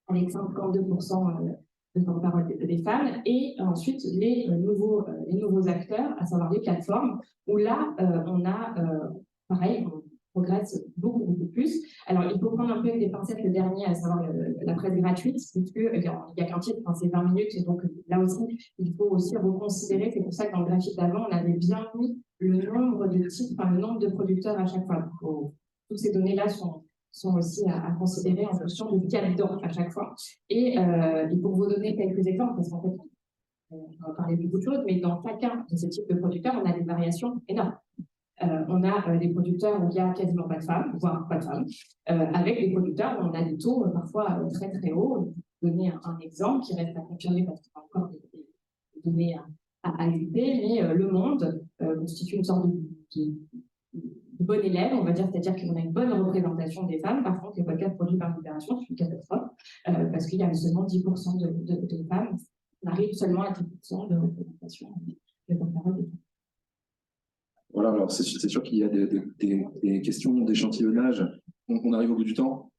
Speaker 2: avec 52% de temps de parole des femmes, et ensuite les nouveaux acteurs, à savoir les plateformes, où là, on a, pareil, on progresse beaucoup plus. Alors, il faut prendre un peu avec des pincettes le dernier, à savoir la presse gratuite, puisqu'il n'y a qu'un titre, c'est 20 minutes, donc là aussi, il faut aussi reconsidérer, c'est pour ça que dans le graphique d'avant, on avait bien mis le nombre de titres, enfin, le nombre de producteurs à chaque fois. Toutes ces données-là sont aussi à considérer en fonction de qui est dedans à chaque fois. Et pour vous donner quelques exemples, parce qu'en fait, on va parler de beaucoup de choses, mais dans chacun de ces types de producteurs, on a des variations énormes. On a des producteurs où il n'y a quasiment pas de femmes, voire pas de femmes, avec des producteurs où on a des taux parfois très très hauts. Je vais donner un exemple qui reste à confirmer parce qu'il y a encore des données à ajouter, mais Le Monde constitue une sorte de bon élève, on va dire, c'est-à-dire qu'on a une bonne représentation des femmes. Par contre, les podcasts produits par Libération, c'est une catastrophe, parce qu'il y a seulement 10% de femmes. On arrive seulement à 10% de représentation de parole des femmes.
Speaker 5: Voilà, alors c'est sûr qu'il y a des questions d'échantillonnage. On arrive au bout du temps.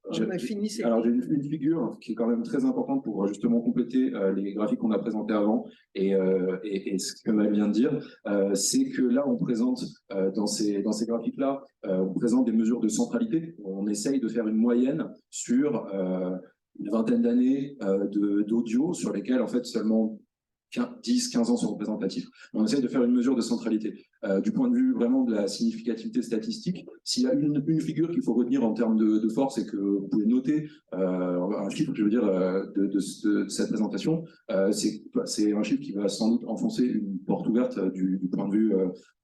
Speaker 5: Alors j'ai une figure qui est quand même très importante pour justement compléter les graphiques qu'on a présentés avant et ce que Maëlle vient de dire, c'est que là on présente dans ces graphiques-là, on présente des mesures de centralité. On essaye de faire une moyenne sur une vingtaine d'années d'audio sur lesquels en fait seulement 10-15 ans sont représentatifs. On essaie de faire une mesure de centralité. Du point de vue vraiment de la significativité statistique, s'il y a une figure qu'il faut retenir en termes de force et que vous pouvez noter, un chiffre, je veux dire, de cette présentation, c'est un chiffre qui va sans doute enfoncer une porte ouverte du point de vue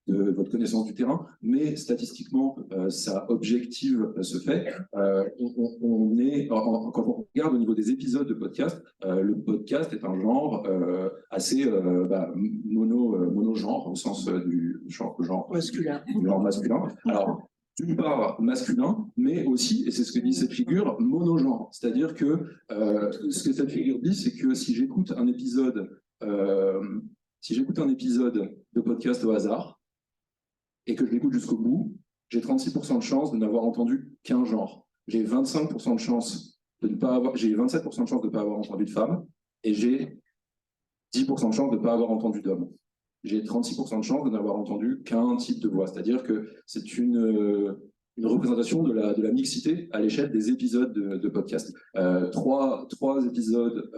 Speaker 5: de votre connaissance du terrain, mais statistiquement, ça objective ce fait. Quand on regarde au niveau des épisodes de podcast, le podcast est un genre assez mono-genre, au sens du genre masculin. Alors, d'une part masculin, mais aussi, et c'est ce que dit cette figure, monogenre. C'est-à-dire que ce que cette figure dit, c'est que si j'écoute un épisode de podcast au hasard, et que je l'écoute jusqu'au bout, j'ai 36% de chance de n'avoir entendu qu'un genre. J'ai 25% de chance j'ai 27% de chance de ne pas avoir entendu de femme, et j'ai 10% de chance de ne pas avoir entendu d'homme. J'ai 36% de chance de n'avoir entendu qu'un type de voix. C'est-à-dire que c'est une représentation de la mixité à l'échelle des épisodes de podcast. Trois épisodes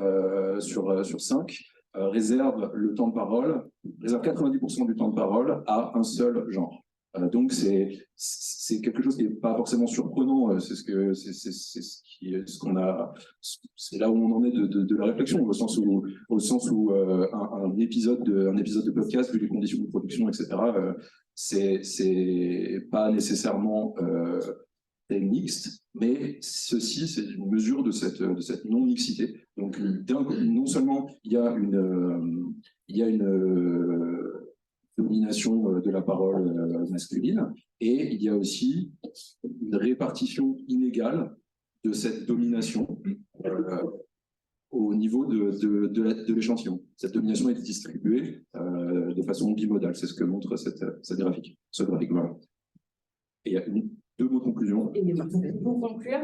Speaker 5: sur 5 réservent le temps de parole, réservent 90% du temps de parole à un seul genre. Donc c'est quelque chose qui n'est pas forcément surprenant. C'est là où on en est de la réflexion, au sens où un épisode de podcast, vu les conditions de production, etc. C'est pas nécessairement mixte, mais ceci, c'est une mesure de cette non-mixité. Donc, non seulement il y a une domination de la parole masculine, et il y a aussi une répartition inégale de cette domination au niveau de l'échantillon. Cette domination est distribuée de façon bimodale. C'est ce que montre ce graphique. Voilà. Et il y a deux mots de conclusion.
Speaker 2: Et pour conclure,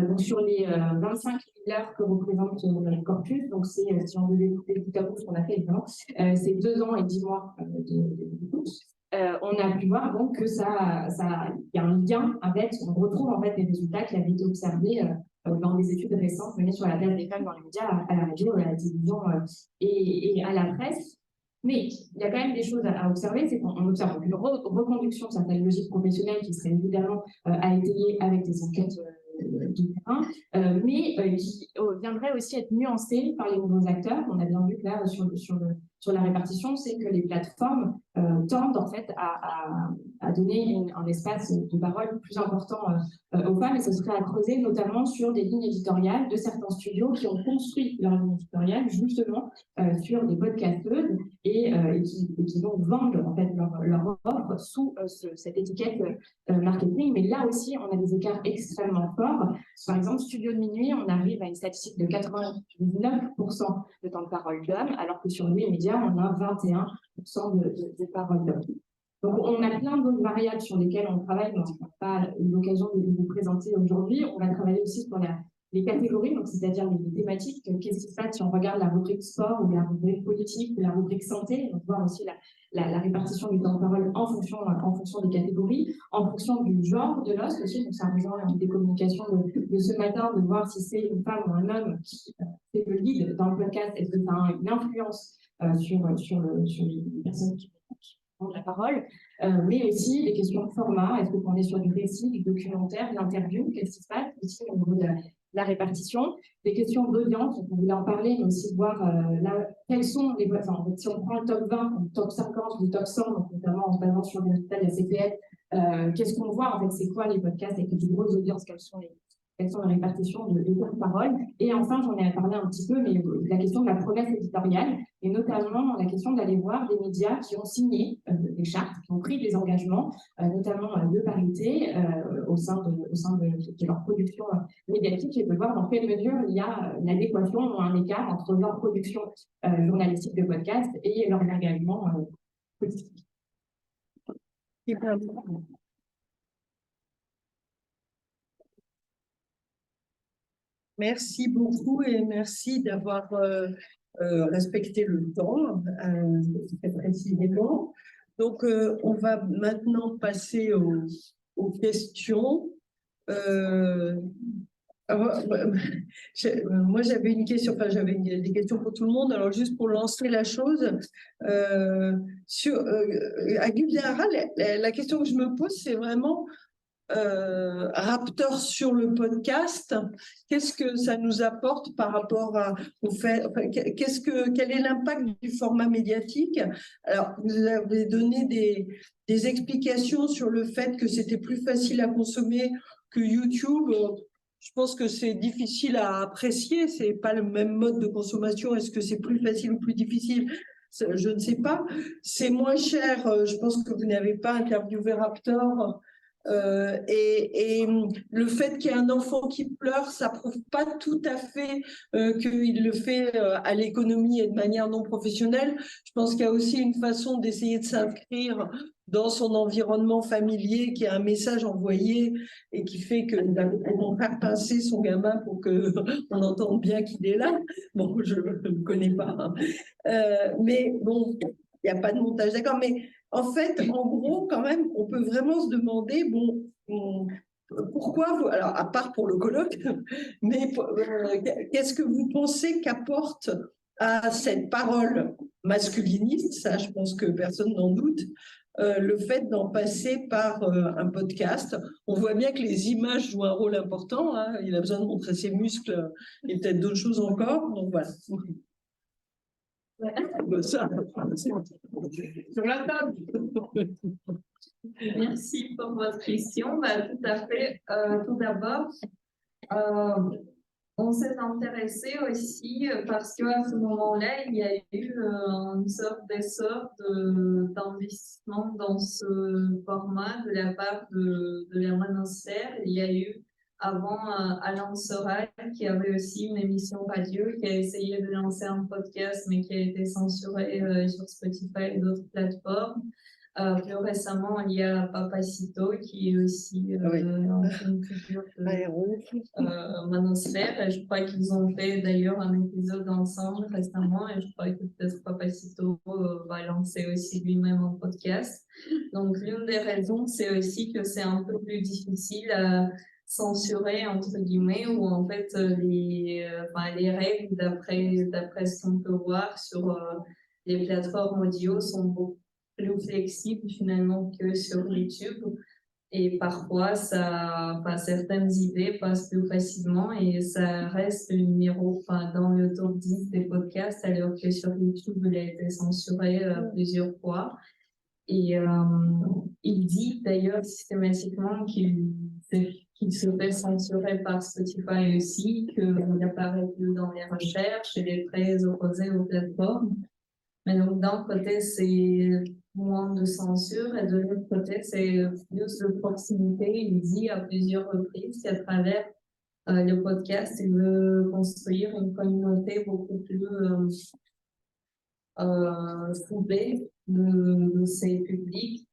Speaker 2: donc sur les 25 000 heures que représente le corpus, donc c'est, si on devait écouter tout à coup ce qu'on a fait, évidemment, c'est 2 ans et 10 mois d'écoute. On a pu voir donc que il y a un lien avec, on retrouve en fait les résultats qui avaient été observés dans des études récentes menées sur la place des femmes dans les médias, à la radio, à la télévision et à la presse. Mais il y a quand même des choses à observer, c'est qu'on observe une reconduction de certaines logiques professionnelles qui seraient évidemment à étayer avec des enquêtes de terrain, mais qui viendrait aussi être nuancé par les nouveaux acteurs. On a bien vu que là, sur la répartition, c'est que les plateformes tendent en fait à donner un espace de parole plus important aux femmes, et ce serait à creuser notamment sur des lignes éditoriales de certains studios qui ont construit leur ligne éditoriale justement sur des podcasteuses et qui donc vendent en fait leur offre sous cette étiquette marketing. Mais là aussi, on a des écarts extrêmement forts. Par exemple, Studio de Minuit, on arrive à une statistique de 89% de temps de parole d'hommes, alors que sur Louis Média, on a 21% de parole d'hommes. Donc, on a plein d'autres variables sur lesquelles on travaille, mais on n'a pas eu l'occasion de vous présenter aujourd'hui. On va travailler aussi sur les catégories, donc c'est-à-dire les thématiques. Qu'est-ce qui se passe si on regarde la rubrique sport ou la rubrique politique ou la rubrique santé, donc voir aussi la répartition du temps de parole en fonction des catégories, en fonction du genre de l'host aussi. Donc, ça rejoint des communications de ce matin, de voir si c'est une femme ou un homme qui fait le lead dans le podcast. Est-ce que ça a une influence sur les personnes qui de la parole, mais aussi des questions de format. Est-ce qu'on est sur du récit, du documentaire, de l'interview? Qu'est-ce qui se passe aussi au niveau de la répartition? Des questions d'audience, on voulait en parler, mais aussi de voir là, quels sont les... Enfin, si on prend le top 20, le top 50, le top 100, donc notamment en se basant sur le résultat de la CPF, qu'est-ce qu'on voit en fait? C'est quoi les podcasts avec des grosses audiences? Quelles sont les répartitions de temps de parole? Et enfin, j'en ai parlé un petit peu, mais la question de la promesse éditoriale, et notamment la question d'aller voir des médias qui ont signé des chartes, qui ont pris des engagements, notamment de parité au sein de leur production médiatique, et de voir dans quelle mesure il y a une adéquation ou un écart entre leur production journalistique de podcast et leur engagement politique.
Speaker 4: Merci beaucoup et merci d'avoir respecté le temps très précisément. Donc, on va maintenant passer aux questions. Moi, j'avais une question, enfin, j'avais des questions pour tout le monde. Alors, juste pour lancer la chose, à Gulzara, la question que je me pose, c'est vraiment Raptor sur le podcast, qu'est-ce que ça nous apporte par rapport au fait, enfin, quel est l'impact du format médiatique? Alors, vous avez donné des explications sur le fait que c'était plus facile à consommer que YouTube. Je pense que c'est difficile à apprécier, c'est pas le même mode de consommation. Est-ce que c'est plus facile ou plus difficile? Je ne sais pas. C'est moins cher. Je pense que vous n'avez pas interviewé Raptor. Et le fait qu'il y ait un enfant qui pleure, ça prouve pas tout à fait qu'il le fait à l'économie et de manière non professionnelle. Je pense qu'il y a aussi une façon d'essayer de s'inscrire dans son environnement familier, qui a un message envoyé et qui fait que au contraire pincer son gamin pour que on entende bien qu'il est là. Bon, je ne connais pas, hein. Mais bon, il n'y a pas de montage, d'accord, mais en fait, en gros, quand même, on peut vraiment se demander, bon, pourquoi vous, alors à part pour le colloque, mais qu'est-ce que vous pensez qu'apporte à cette parole masculiniste, ça je pense que personne n'en doute, le fait d'en passer par un podcast? On voit bien que les images jouent un rôle important, hein, il a besoin de montrer ses muscles et peut-être d'autres choses encore, donc voilà. Ça, sur la table.
Speaker 1: Merci pour votre question. Tout à fait. Tout d'abord, on s'est intéressé aussi parce qu'à ce moment-là, il y a eu une sorte d'essor d'investissement dans ce format de la part de la Manosphère. Il y a eu avant Alain Soral, qui avait aussi une émission radio, qui a essayé de lancer un podcast, mais qui a été censuré sur Spotify et d'autres plateformes. Plus récemment, il y a Papacito, qui est aussi une figure de Manosphère. Et je crois qu'ils ont fait d'ailleurs un épisode ensemble récemment, et je crois que peut-être Papacito va lancer aussi lui-même un podcast. Donc, l'une des raisons, c'est aussi que c'est un peu plus difficile à censuré entre guillemets, où en fait les règles d'après ce qu'on peut voir sur les plateformes audio sont beaucoup plus flexibles finalement que sur YouTube. Et parfois, certaines idées passent plus facilement et ça reste le numéro dans le top 10 des podcasts, alors que sur YouTube, il a été censuré plusieurs fois. Et il dit d'ailleurs systématiquement qu'il se fait censurer par Spotify aussi, qu'il n'apparaît plus dans les recherches, il est très opposé aux plateformes. Mais donc, d'un côté, c'est moins de censure et de l'autre côté, c'est plus de proximité. Il dit à plusieurs reprises qu'à travers le podcast, il veut construire une communauté beaucoup plus soudée de ses publics.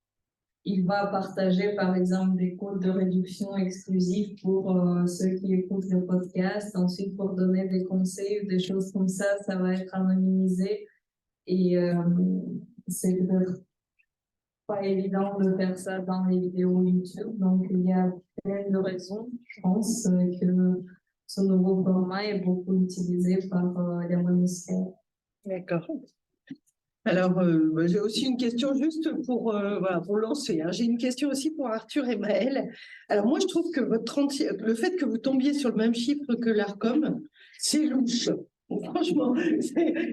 Speaker 1: Il va partager, par exemple, des codes de réduction exclusifs pour ceux qui écoutent le podcast. Ensuite, pour donner des conseils ou des choses comme ça va être anonymisé. Et c'est peut-être pas évident de faire ça dans les vidéos YouTube. Donc, il y a plein de raisons, je pense, que ce nouveau format est beaucoup utilisé par les monosphères.
Speaker 4: D'accord. Alors, j'ai aussi une question juste pour lancer. J'ai une question aussi pour Arthur et Maëlle. Alors, moi, je trouve que le fait que vous tombiez sur le même chiffre que l'Arcom, c'est louche. Franchement,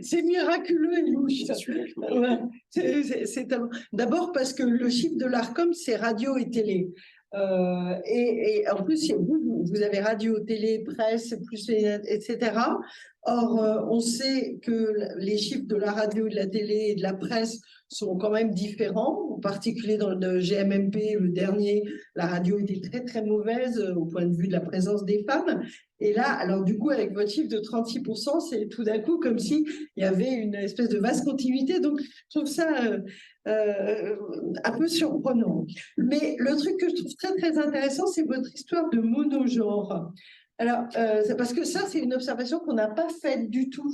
Speaker 4: c'est miraculeux et louche. D'abord parce que le chiffre de l'Arcom, c'est radio et télé. Et en plus, vous avez radio, télé, presse, plus, etc. Or, on sait que les chiffres de la radio, de la télé et de la presse sont quand même différents, en particulier dans le GMMP, le dernier, la radio était très très mauvaise au point de vue de la présence des femmes. Et là, alors du coup, avec votre chiffre de 36%, c'est tout d'un coup comme s'il y avait une espèce de vaste continuité. Donc, je trouve ça un peu surprenant. Mais le truc que je trouve très très intéressant, c'est votre histoire de monogenre. Alors, c'est parce que ça, c'est une observation qu'on n'a pas faite du tout.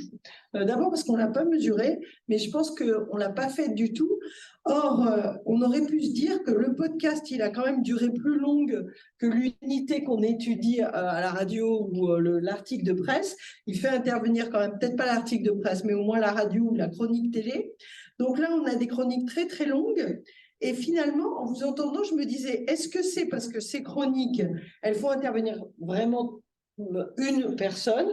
Speaker 4: D'abord parce qu'on ne l'a pas mesuré, mais je pense qu'on ne l'a pas faite du tout. Or, on aurait pu se dire que le podcast, il a quand même duré plus longue que l'unité qu'on étudie à la radio ou l'article de presse. Il fait intervenir quand même, peut-être pas l'article de presse, mais au moins la radio ou la chronique télé. Donc là, on a des chroniques très, très longues. Et finalement, en vous entendant, je me disais, est-ce que c'est parce que ces chroniques, elles font intervenir vraiment une personne,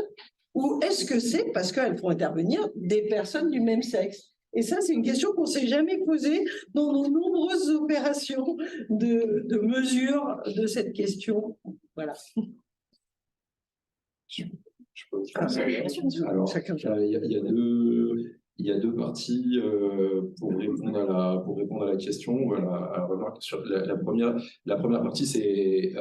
Speaker 4: ou est-ce que c'est parce qu'elles font intervenir des personnes du même sexe? Et ça, c'est une question qu'on ne s'est jamais posée dans nos nombreuses opérations de mesure de cette question. Voilà.
Speaker 5: Je peux alors, il y a deux parties pour répondre à la question, à la remarque. Sur la première partie, c'est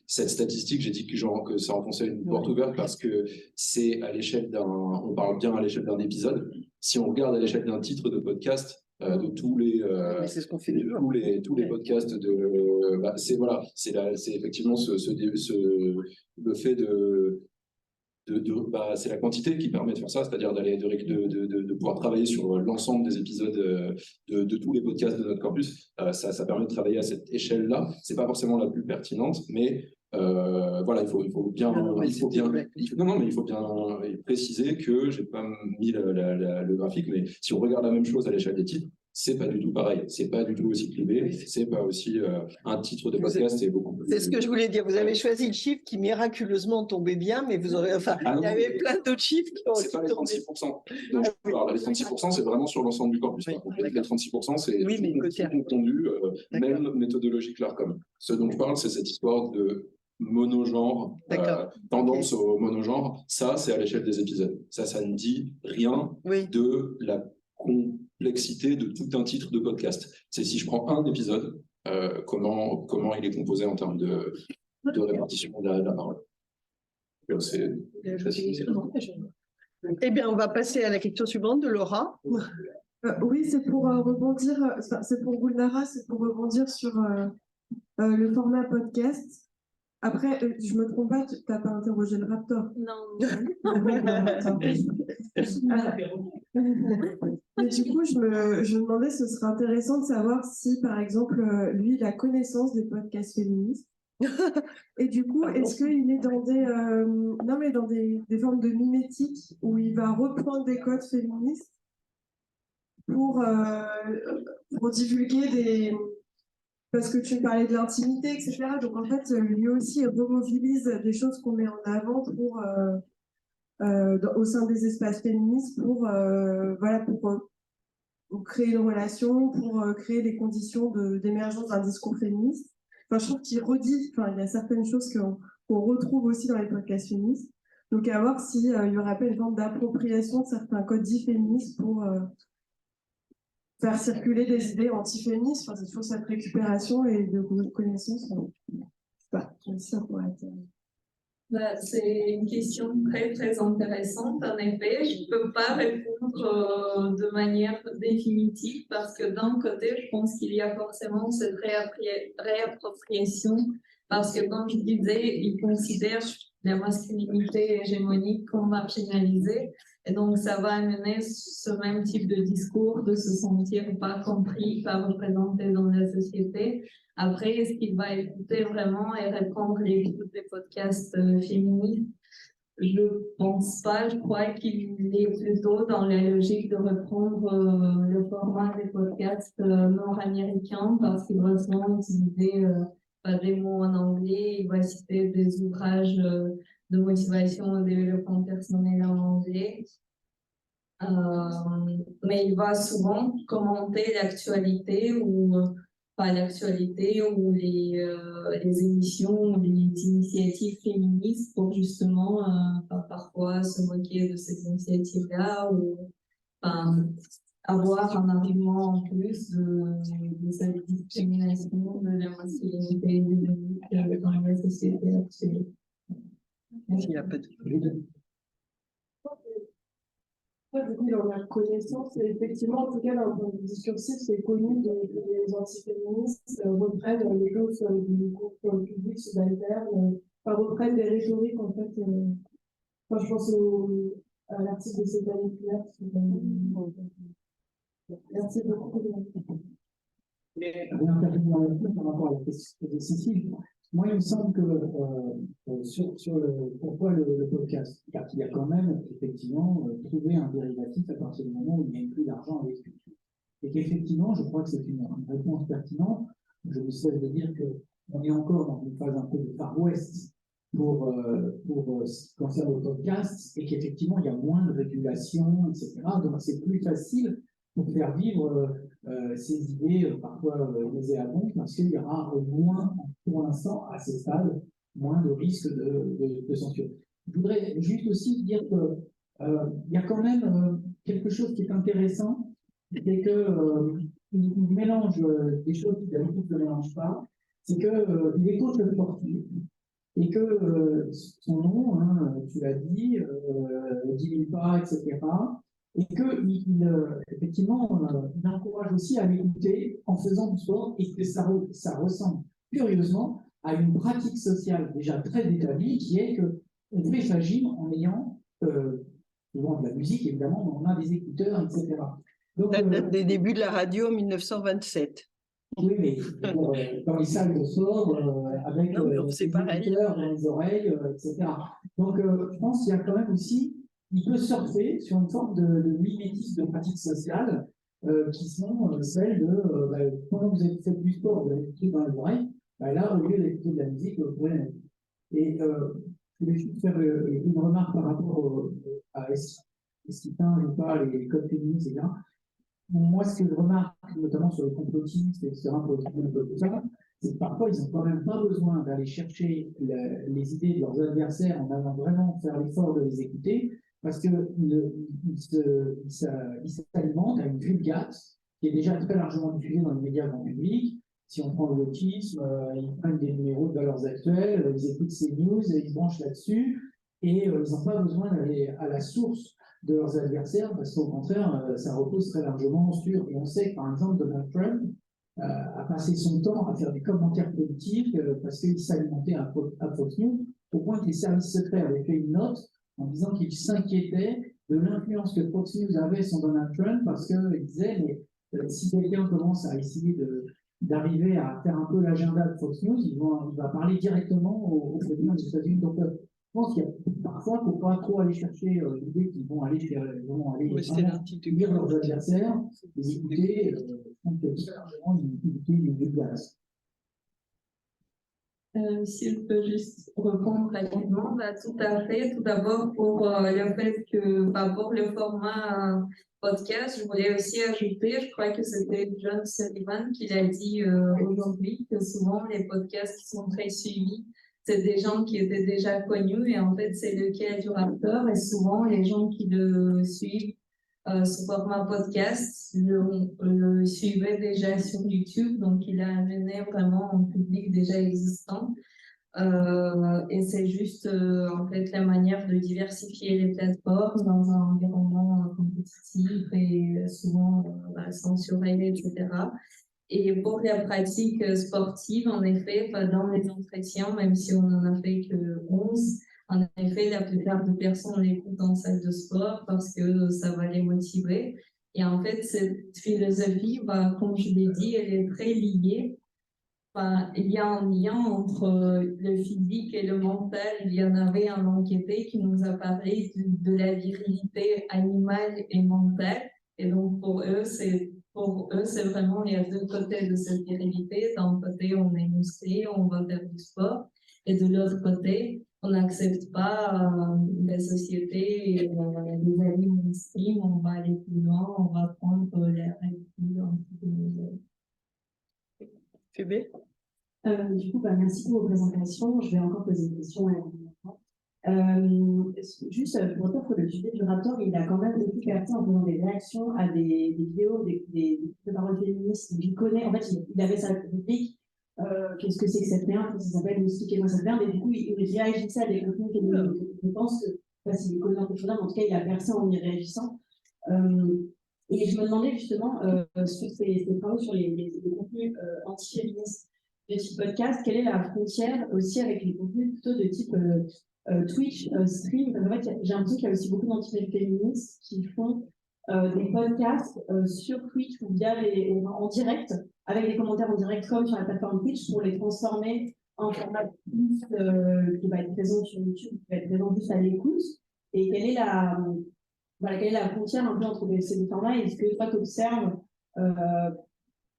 Speaker 5: cette statistique. J'ai dit que ça enfonçait une porte ouverte parce que c'est à l'échelle on parle bien à l'échelle d'un épisode. Si on regarde à l'échelle d'un titre de podcast, de tous les
Speaker 4: c'est ce qu'on fait
Speaker 5: tous les podcasts c'est effectivement le fait c'est la quantité qui permet de faire ça, c'est-à-dire de pouvoir travailler sur l'ensemble des épisodes de tous les podcasts de notre corpus. Ça permet de travailler à cette échelle-là. C'est pas forcément la plus pertinente, mais il faut bien préciser que j'ai pas mis le graphique, mais si on regarde la même chose à l'échelle des titres, c'est pas du tout pareil, c'est pas du tout aussi clivé, c'est pas aussi un titre de podcast, c'est beaucoup plus.
Speaker 4: C'est ce que je voulais dire. Vous avez choisi le chiffre qui miraculeusement tombait bien, mais vous aurez, il y avait plein d'autres chiffres qui ont.
Speaker 5: C'est pas les 36%. Donc, les 36%, c'est vraiment sur l'ensemble du corpus.
Speaker 4: Oui,
Speaker 5: les 36%, c'est tout confondu, même méthodologique l'ARCOM. Ce dont je parle, c'est cette histoire de monogenre, tendance au monogenre. Ça, c'est à l'échelle des épisodes. Ça ne dit rien de la complexité de tout un titre de podcast. C'est si je prends un épisode, comment il est composé en termes de répartition de la parole.
Speaker 4: Eh bien, on va passer à la question suivante de Laura.
Speaker 6: Oui, c'est pour rebondir, c'est pour Gulnara, c'est pour rebondir sur le format podcast. Après, je me trompe pas, tu n'as pas interrogé le Raptor.
Speaker 1: Non.
Speaker 6: Mais du coup, je me demandais, ce serait intéressant de savoir si, par exemple, lui, il a connaissance des podcasts féministes. Et du coup, est-ce qu'il est dans dans des formes de mimétique où il va reprendre des codes féministes pour divulguer parce que tu parlais de l'intimité, etc. Donc en fait, lui aussi remobilise des choses qu'on met en avant pour, au sein des espaces féministes voilà, pour créer une relation, pour créer les conditions d'émergence d'un discours féministe. Enfin, je trouve qu'il redit, enfin, il y a certaines choses qu'on retrouve aussi dans les podcasts féministes. Donc à voir s'il y aurait pas une forme d'appropriation de certains codes dits féministes pour faire circuler des idées antiféministes. Enfin, c'est toujours cette récupération et de connaissance. Enfin, je sais pas, ça pourrait être...
Speaker 1: C'est une question très, très intéressante. En effet, je ne peux pas répondre de manière définitive parce que d'un côté, je pense qu'il y a forcément cette réappropriation parce que, comme je disais, ils considèrent la masculinité hégémonique comme marginalisée. Et donc, ça va amener ce même type de discours de se sentir pas compris, pas représenté dans la société. Après, est-ce qu'il va écouter vraiment et répondre à l'écoute des podcasts féministes? Je ne pense pas. Je crois qu'il est plutôt dans la logique de reprendre le format des podcasts nord-américains parce qu'il va souvent utiliser des mots en anglais. Il va citer des ouvrages de motivation au développement personnel en anglais. Mais il va souvent commenter l'actualité ou pas l'actualité ou les émissions ou les initiatives féministes pour justement parfois se moquer de ces initiatives-là ou avoir un argument en plus de cette discrimination de la masculinité dans la société actuelle.
Speaker 4: Il n'y a pas de...
Speaker 6: Du coup, il en a connaissance et effectivement, en tout cas, d'un point de vue discursif, c'est connu que les antiféministes reprennent les choses du groupe public subalterne, reprennent des rhétoriques, en fait. Je pense à l'article de Stéphanie Claire. Merci beaucoup.
Speaker 7: Mais par rapport à la question de Cécile, moi, il me semble que sur pourquoi le podcast, car il y a quand même effectivement trouvé un dérivatif à partir du moment où il n'y a plus d'argent à l'exécution. Et qu'effectivement, je crois que c'est une réponse pertinente. Je ne cesse de dire qu'on est encore dans une phase un peu de Far West pour ce qui concerne le podcast et qu'effectivement, il y a moins de régulation, etc. Donc, c'est plus facile pour faire vivre ces idées parfois nauséabondes parce qu'il y aura moins, pour l'instant, à ce stade, moins de risques de censure. Je voudrais juste aussi dire que il y a quand même quelque chose qui est intéressant, c'est qu'il mélange des choses qui d'habitude ne mélangent pas, c'est qu'il est coach sportif et que son nom, hein, tu l'as dit, 10 000 pas, etc., et qu'il effectivement, il encourage aussi à l'écouter en faisant du sport et que ça ressemble curieusement à une pratique sociale déjà très établie qui est qu'on fait sa gym en ayant souvent de la musique, évidemment, mais on a des écouteurs, etc. Donc,
Speaker 4: Ça date des débuts de la radio en 1927.
Speaker 7: Oui, mais dans les salles de sport, avec des écouteurs dans les oreilles, etc. Donc, je pense qu'il y a quand même aussi, il peut surfer sur une forme de mimétisme de pratiques sociales qui sont celles de quand vous faites du sport, vous avez des trucs dans les oreilles, là, au lieu d'écouter de la musique, vous pouvez mettre. Et je voulais juste faire une remarque par rapport à est-ce qu'ils changent ou pas les codes féministes, etc. Moi, ce que je remarque, notamment sur les complotistes, etc., c'est que parfois, ils n'ont quand même pas besoin d'aller chercher les idées de leurs adversaires en allant vraiment faire l'effort de les écouter, parce qu'ils s'alimentent à une vulgate qui est déjà très largement diffusée dans les médias grand public. Si on prend le wokisme, ils prennent des numéros de valeurs actuelles, ils écoutent ces news, ils se branchent là-dessus, et ils n'ont pas besoin d'aller à la source de leurs adversaires, parce qu'au contraire, ça repose très largement sur, et on sait que par exemple Donald Trump a passé son temps à faire des commentaires politiques parce qu'il s'alimentait à Fox News, au point que les services secrets avaient fait une note en disant qu'ils s'inquiétaient de l'influence que Fox News avait sur Donald Trump, parce qu'ils disaient, mais si quelqu'un commence à essayer d'arriver à faire un peu l'agenda de Fox News, il va parler directement au président des États-Unis. Donc, je pense qu'il y a parfois, il ne faut pas trop aller chercher l'idée qu'ils vont aller lire leurs adversaires, les écouter, je pense qu'il y a vraiment une utilité des places.
Speaker 1: Si je peux juste répondre rapidement, bah, tout à fait. Tout d'abord, pour le fait que, bah, pour le format podcast, je voulais aussi ajouter, je crois que c'était John Sullivan qui l'a dit aujourd'hui, que souvent les podcasts qui sont très suivis, c'est des gens qui étaient déjà connus et en fait, c'est le cas du Raptor et souvent les gens qui le suivent ce format podcast le suivait déjà sur YouTube, donc il a amené vraiment un public déjà existant. Et c'est juste en fait la manière de diversifier les plateformes dans un environnement compétitif et souvent censuré, etc. Et pour la pratique sportive, en effet, dans les entretiens, même si on n'en a fait que 11, en effet, la plupart des personnes l'écoutent en salle de sport parce que ça va les motiver. Et en fait, cette philosophie, bah, comme je l'ai dit, elle est très liée. Enfin, il y a un lien entre le physique et le mental. Il y en avait un enquêté qui nous a parlé de la virilité animale et mentale. Et donc, pour eux, c'est vraiment, il y a deux côtés de cette virilité. D'un côté, on est musclé, on va faire du sport. Et de l'autre côté, on n'accepte pas la société et les amis mainstream. On va aller plus loin, on va prendre la règle un peu
Speaker 4: Phébé?
Speaker 2: Du coup, bah, merci pour vos présentations. Je vais encore poser une question. Juste pour dire que le sujet du Raptor, il a quand même beaucoup percé en faisant des réactions à des vidéos, des paroles féministes. Il connaît, en fait, il avait sa rubrique. Qu'est-ce que c'est que cette merde? Ça s'appelle Expliquez-moi cette merde. Et du coup, il réagissait à des contenus féministes. Je pense que, pas s'il est connu dans quelque chose, mais en tout cas, il a percé en y réagissant. Et je me demandais justement, sur ces travaux sur les contenus anti-féministes de type podcast, quelle est la frontière aussi avec les contenus plutôt de type Twitch, stream? En fait, j'ai l'impression qu'il y a aussi beaucoup d'anti-féministes qui font des podcasts sur Twitch ou en direct, avec des commentaires en direct comme sur la plateforme Twitch pour les transformer en format plus qui va être présent sur YouTube, qui va être présent juste à l'écoute. Et quelle est la frontière un peu entre ces deux formats? Est-ce que toi, tu observes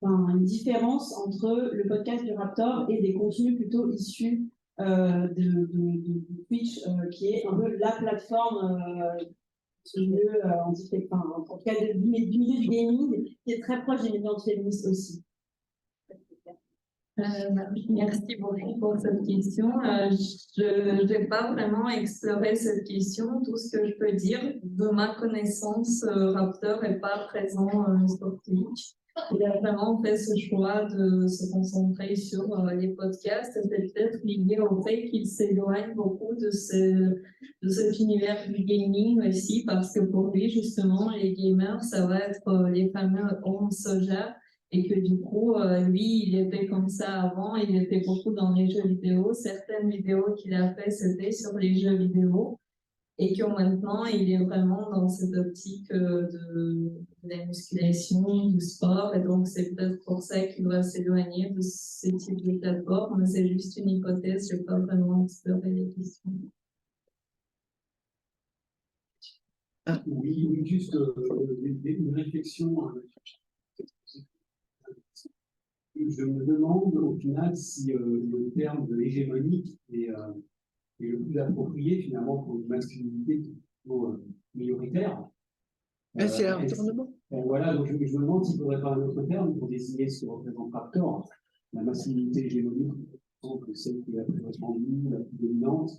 Speaker 2: une différence entre le podcast du Raptor et des contenus plutôt issus de Twitch, qui est un peu la plateforme en tout cas du milieu du gaming, qui est très proche des milieux antiféministes aussi.
Speaker 1: Merci beaucoup pour cette question. Je n'ai pas vraiment exploré cette question. Tout ce que je peux dire, de ma connaissance, Raptor n'est pas présent sur Twitch. Il a vraiment fait ce choix de se concentrer sur les podcasts. C'est peut-être lié au fait qu'il s'éloigne beaucoup de cet univers du gaming aussi, parce que pour lui, justement, les gamers, ça va être les fameux home soja. Et que du coup, lui, il était comme ça avant, il était beaucoup dans les jeux vidéo. Certaines vidéos qu'il a fait, c'était sur les jeux vidéo. Et que maintenant, il est vraiment dans cette optique de la musculation, du sport. Et donc, c'est peut-être pour ça qu'il doit s'éloigner de ce type de plateforme. Mais c'est juste une hypothèse, je n'ai pas vraiment exploré les questions.
Speaker 7: Oui, juste une réflexion. Je me demande au final si le terme de hégémonique est le plus approprié finalement pour une masculinité plutôt minoritaire.
Speaker 4: C'est un retournement.
Speaker 7: Voilà, donc je me demande s'il ne faudrait pas un autre terme pour désigner ce que représente Raptor. La masculinité hégémonique, celle qui est la plus répandue, la plus dominante,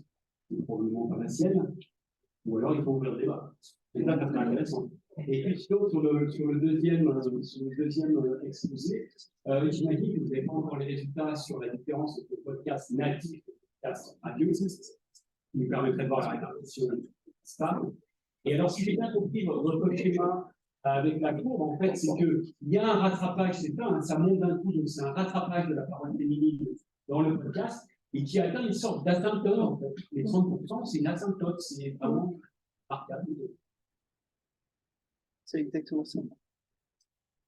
Speaker 7: et probablement pas la sienne. Ou alors il faut ouvrir le débat. Et là, ça serait intéressant. Et puis sur le deuxième exposé, j'imagine que vous n'avez pas encore les résultats sur la différence entre le podcast natif et le podcast radio, qui nous permettrait de voir la répartition stable. Et alors, si j'ai bien compris votre schéma avec la courbe, en fait, c'est qu'il y a un rattrapage, c'est ça, ça monte d'un coup, donc c'est un rattrapage de la parole féminine dans le podcast, et qui atteint une sorte d'asymptote, en fait. Les 30%, c'est une asymptote, c'est vraiment marquable.
Speaker 4: C'est exactement ça.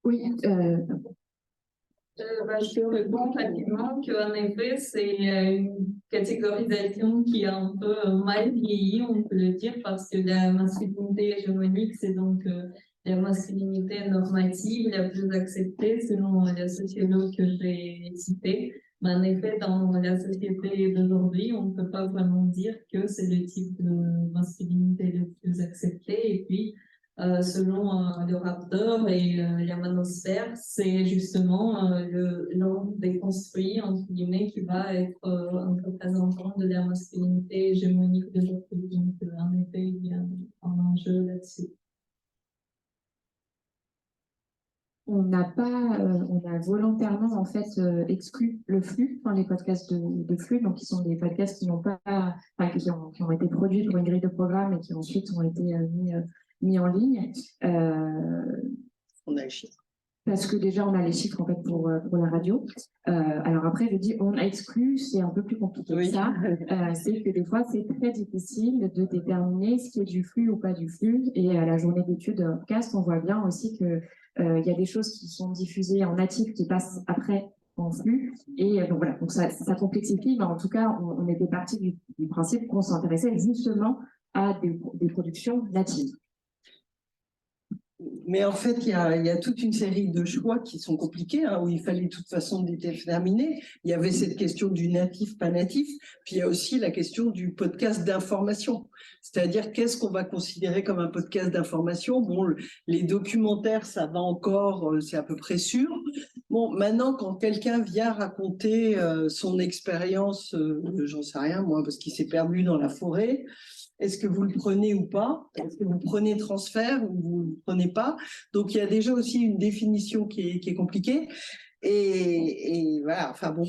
Speaker 6: Oui.
Speaker 1: Je peux répondre rapidement qu'en effet, c'est une catégorisation qui a un peu mal vieilli, on peut le dire, parce que la masculinité hégémonique, c'est donc la masculinité normative, la plus acceptée selon la sociologue que j'ai citée. Mais en effet, dans la société d'aujourd'hui, on ne peut pas vraiment dire que c'est le type de masculinité le plus accepté. Et puis, selon le Raptor et la manosphère, c'est justement l'homme déconstruit, entre guillemets, qui va être un représentant de la masculinité hégémonique d'aujourd'hui. Donc, en effet, il y a un enjeu là-dessus.
Speaker 8: On a volontairement en fait exclu le flux, enfin, les podcasts de flux, donc qui sont des podcasts qui n'ont pas, enfin, qui ont été produits pour une grille de programme et qui ensuite ont été mis en ligne.
Speaker 4: On a les chiffres.
Speaker 8: Parce que déjà on a les chiffres en fait pour la radio. Alors après je dis on a exclu, c'est un peu plus compliqué que ça. C'est que des fois c'est très difficile de déterminer ce qui est du flux ou pas du flux. Et à la journée d'études podcast, on voit bien aussi que il y a des choses qui sont diffusées en natif qui passent après en flux. Et donc voilà, donc ça complexifie, mais en tout cas, on était parti du principe qu'on s'intéressait justement à des productions natives.
Speaker 4: Mais en fait, il y a toute une série de choix qui sont compliqués, hein, où il fallait de toute façon déterminer. Il y avait cette question du natif, pas natif, puis il y a aussi la question du podcast d'information. C'est-à-dire, qu'est-ce qu'on va considérer comme un podcast d'information? Bon, les documentaires, ça va encore, c'est à peu près sûr. Bon, maintenant, quand quelqu'un vient raconter son expérience, j'en sais rien, moi, parce qu'il s'est perdu dans la forêt, est-ce que vous le prenez ou pas? Est-ce que vous prenez transfert ou vous ne le prenez pas? Donc, il y a déjà aussi une définition qui est compliquée. Et voilà, enfin bon,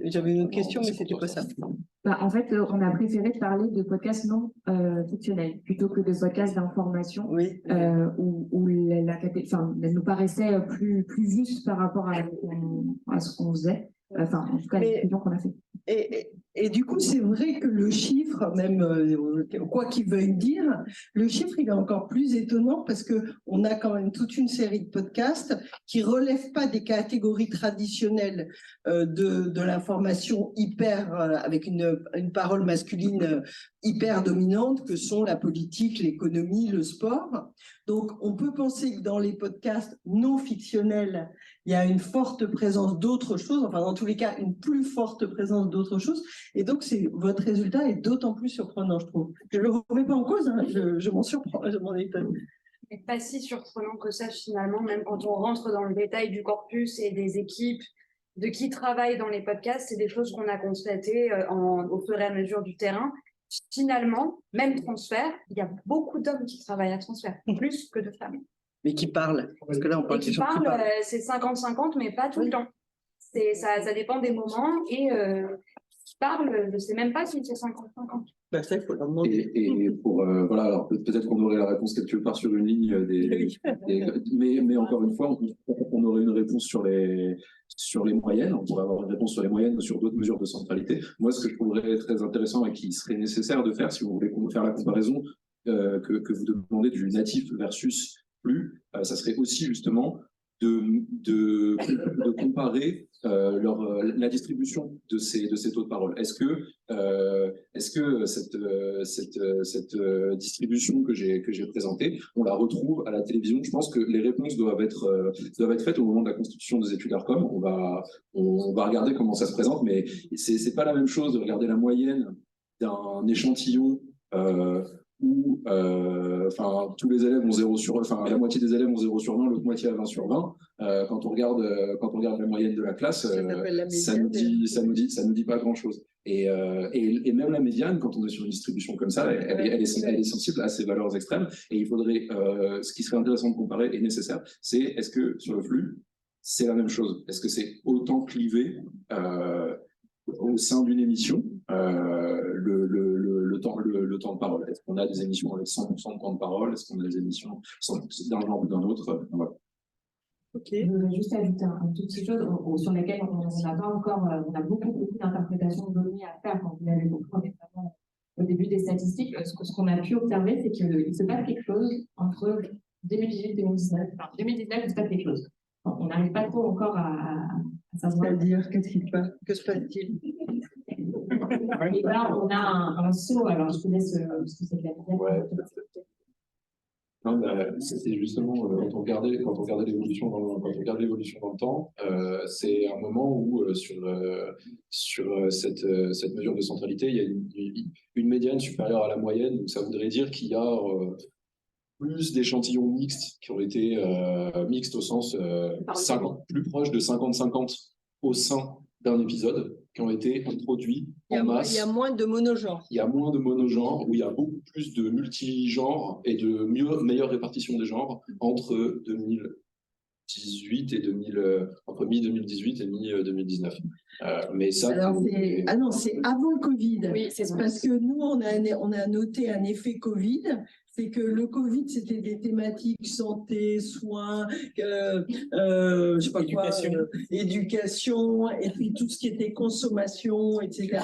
Speaker 4: j'avais une autre question, mais c'était pas ça.
Speaker 8: Bah, en fait, on a préféré parler de podcasts non fictionnels plutôt que de podcasts d'information,
Speaker 4: Oui.
Speaker 8: où elle nous paraissait plus juste par rapport à ce qu'on faisait. Enfin, en tout cas, les décisions qu'on a fait.
Speaker 4: Et du coup, c'est vrai que le chiffre, même quoi qu'il veuille dire, le chiffre, il est encore plus étonnant parce qu'on a quand même toute une série de podcasts qui ne relèvent pas des catégories traditionnelles de l'information hyper, avec une parole masculine hyper dominante, que sont la politique, l'économie, le sport. Donc, on peut penser que dans les podcasts non fictionnels, il y a une forte présence d'autres choses, enfin dans tous les cas, une plus forte présence d'autres choses. Et donc, votre résultat est d'autant plus surprenant, je trouve. Je ne le remets pas en cause, hein, je m'en surprends, je m'en étonne.
Speaker 9: Mais pas si surprenant que ça, finalement, même quand on rentre dans le détail du corpus et des équipes, de qui travaille dans les podcasts, c'est des choses qu'on a constatées au fur et à mesure du terrain. Finalement, même transfert, il y a beaucoup d'hommes qui travaillent à transfert, plus que de femmes.
Speaker 4: Mais qui parlent, parce que là, on parle
Speaker 9: des gens qui parlent. C'est 50-50, mais pas tout le temps. Ça dépend des moments, et qui parlent, je ne sais même pas si c'est 50-50.
Speaker 4: Ben ça, il faut leur demander.
Speaker 5: Et pour, voilà, alors peut-être qu'on aurait la réponse quelque part sur une ligne, mais encore une fois, on aurait une réponse sur les moyennes, on pourrait avoir une réponse sur les moyennes ou sur d'autres mesures de centralité. Moi, ce que je trouverais très intéressant et qui serait nécessaire de faire, si vous voulez faire la comparaison que vous demandez du natif versus flux, ça serait aussi justement de comparer la distribution de ces taux de parole. Est-ce que cette distribution que j'ai présentée, on la retrouve à la télévision? Je pense que les réponses doivent être faites au moment de la constitution des études ARCOM. On va regarder comment ça se présente, mais c'est pas la même chose de regarder la moyenne d'un échantillon où tous les élèves ont 0 sur, enfin la moitié des élèves ont 0 sur 20, l'autre moitié a 20 sur 20. Quand on regarde la moyenne de la classe, ça nous dit pas grand chose. Et même la médiane, quand on est sur une distribution comme ça, elle est sensible à ces valeurs extrêmes. Et il faudrait, ce qui serait intéressant de comparer et nécessaire, c'est est-ce que sur le flux, c'est la même chose? Est-ce que c'est autant clivé au sein d'une émission le temps de parole? Est-ce qu'on a des émissions avec 100% de temps de parole? Est-ce qu'on a des émissions d'un genre ou d'un autre? Voilà.
Speaker 2: Ok. Je voudrais juste ajouter un tout petit chose sur lesquelles on n'a pas encore, on a beaucoup d'interprétations de données à faire, quand vous l'avez compris, notamment au début des statistiques. Ce qu'on a pu observer, c'est qu'il se passe quelque chose entre 2018 et 2019. Enfin, 2019, il se passe quelque chose. On n'arrive pas trop encore à savoir.
Speaker 4: C'est-à-dire, que se passe-t-il?
Speaker 2: Et là, on a un saut. Alors, je te laisse, parce que c'est de la vidéo.
Speaker 5: Ouais. Non, c'est justement quand on regardait l'évolution dans le temps, c'est un moment où sur cette mesure de centralité, il y a une médiane supérieure à la moyenne. Donc ça voudrait dire qu'il y a plus d'échantillons mixtes qui ont été mixtes au sens plus proche de 50-50 au sein d'un épisode qui ont été introduits en masse.
Speaker 4: Il y a moins de monogenres.
Speaker 5: Il y a moins de monogenres, où il y a beaucoup plus de multigenres et de meilleure répartition des genres entre 2018 et entre mi-2018 et mi-2019. Mais ça.
Speaker 4: Alors, c'est avant le Covid.
Speaker 2: Oui, c'est ça.
Speaker 4: Parce que nous, on a noté un effet Covid. C'est que le Covid, c'était des thématiques santé, soins, je sais pas éducation. Éducation, et puis tout ce qui était consommation, etc.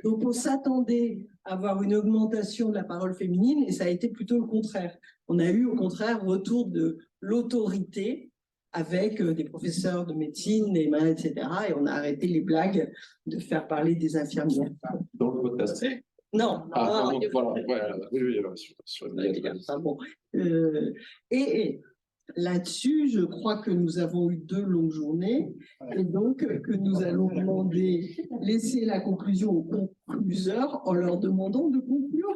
Speaker 4: Donc, on s'attendait à avoir une augmentation de la parole féminine, et ça a été plutôt le contraire. On a eu, au contraire, retour de l'autorité avec des professeurs de médecine, des mains, etc. Et on a arrêté les blagues de faire parler des infirmières.
Speaker 5: Dans le podcast.
Speaker 4: Non.
Speaker 5: Voilà. Oui, sur
Speaker 4: bon. Et là-dessus, je crois que nous avons eu 2 longues journées et donc que nous allons laisser la conclusion aux concluseurs en leur demandant de conclure.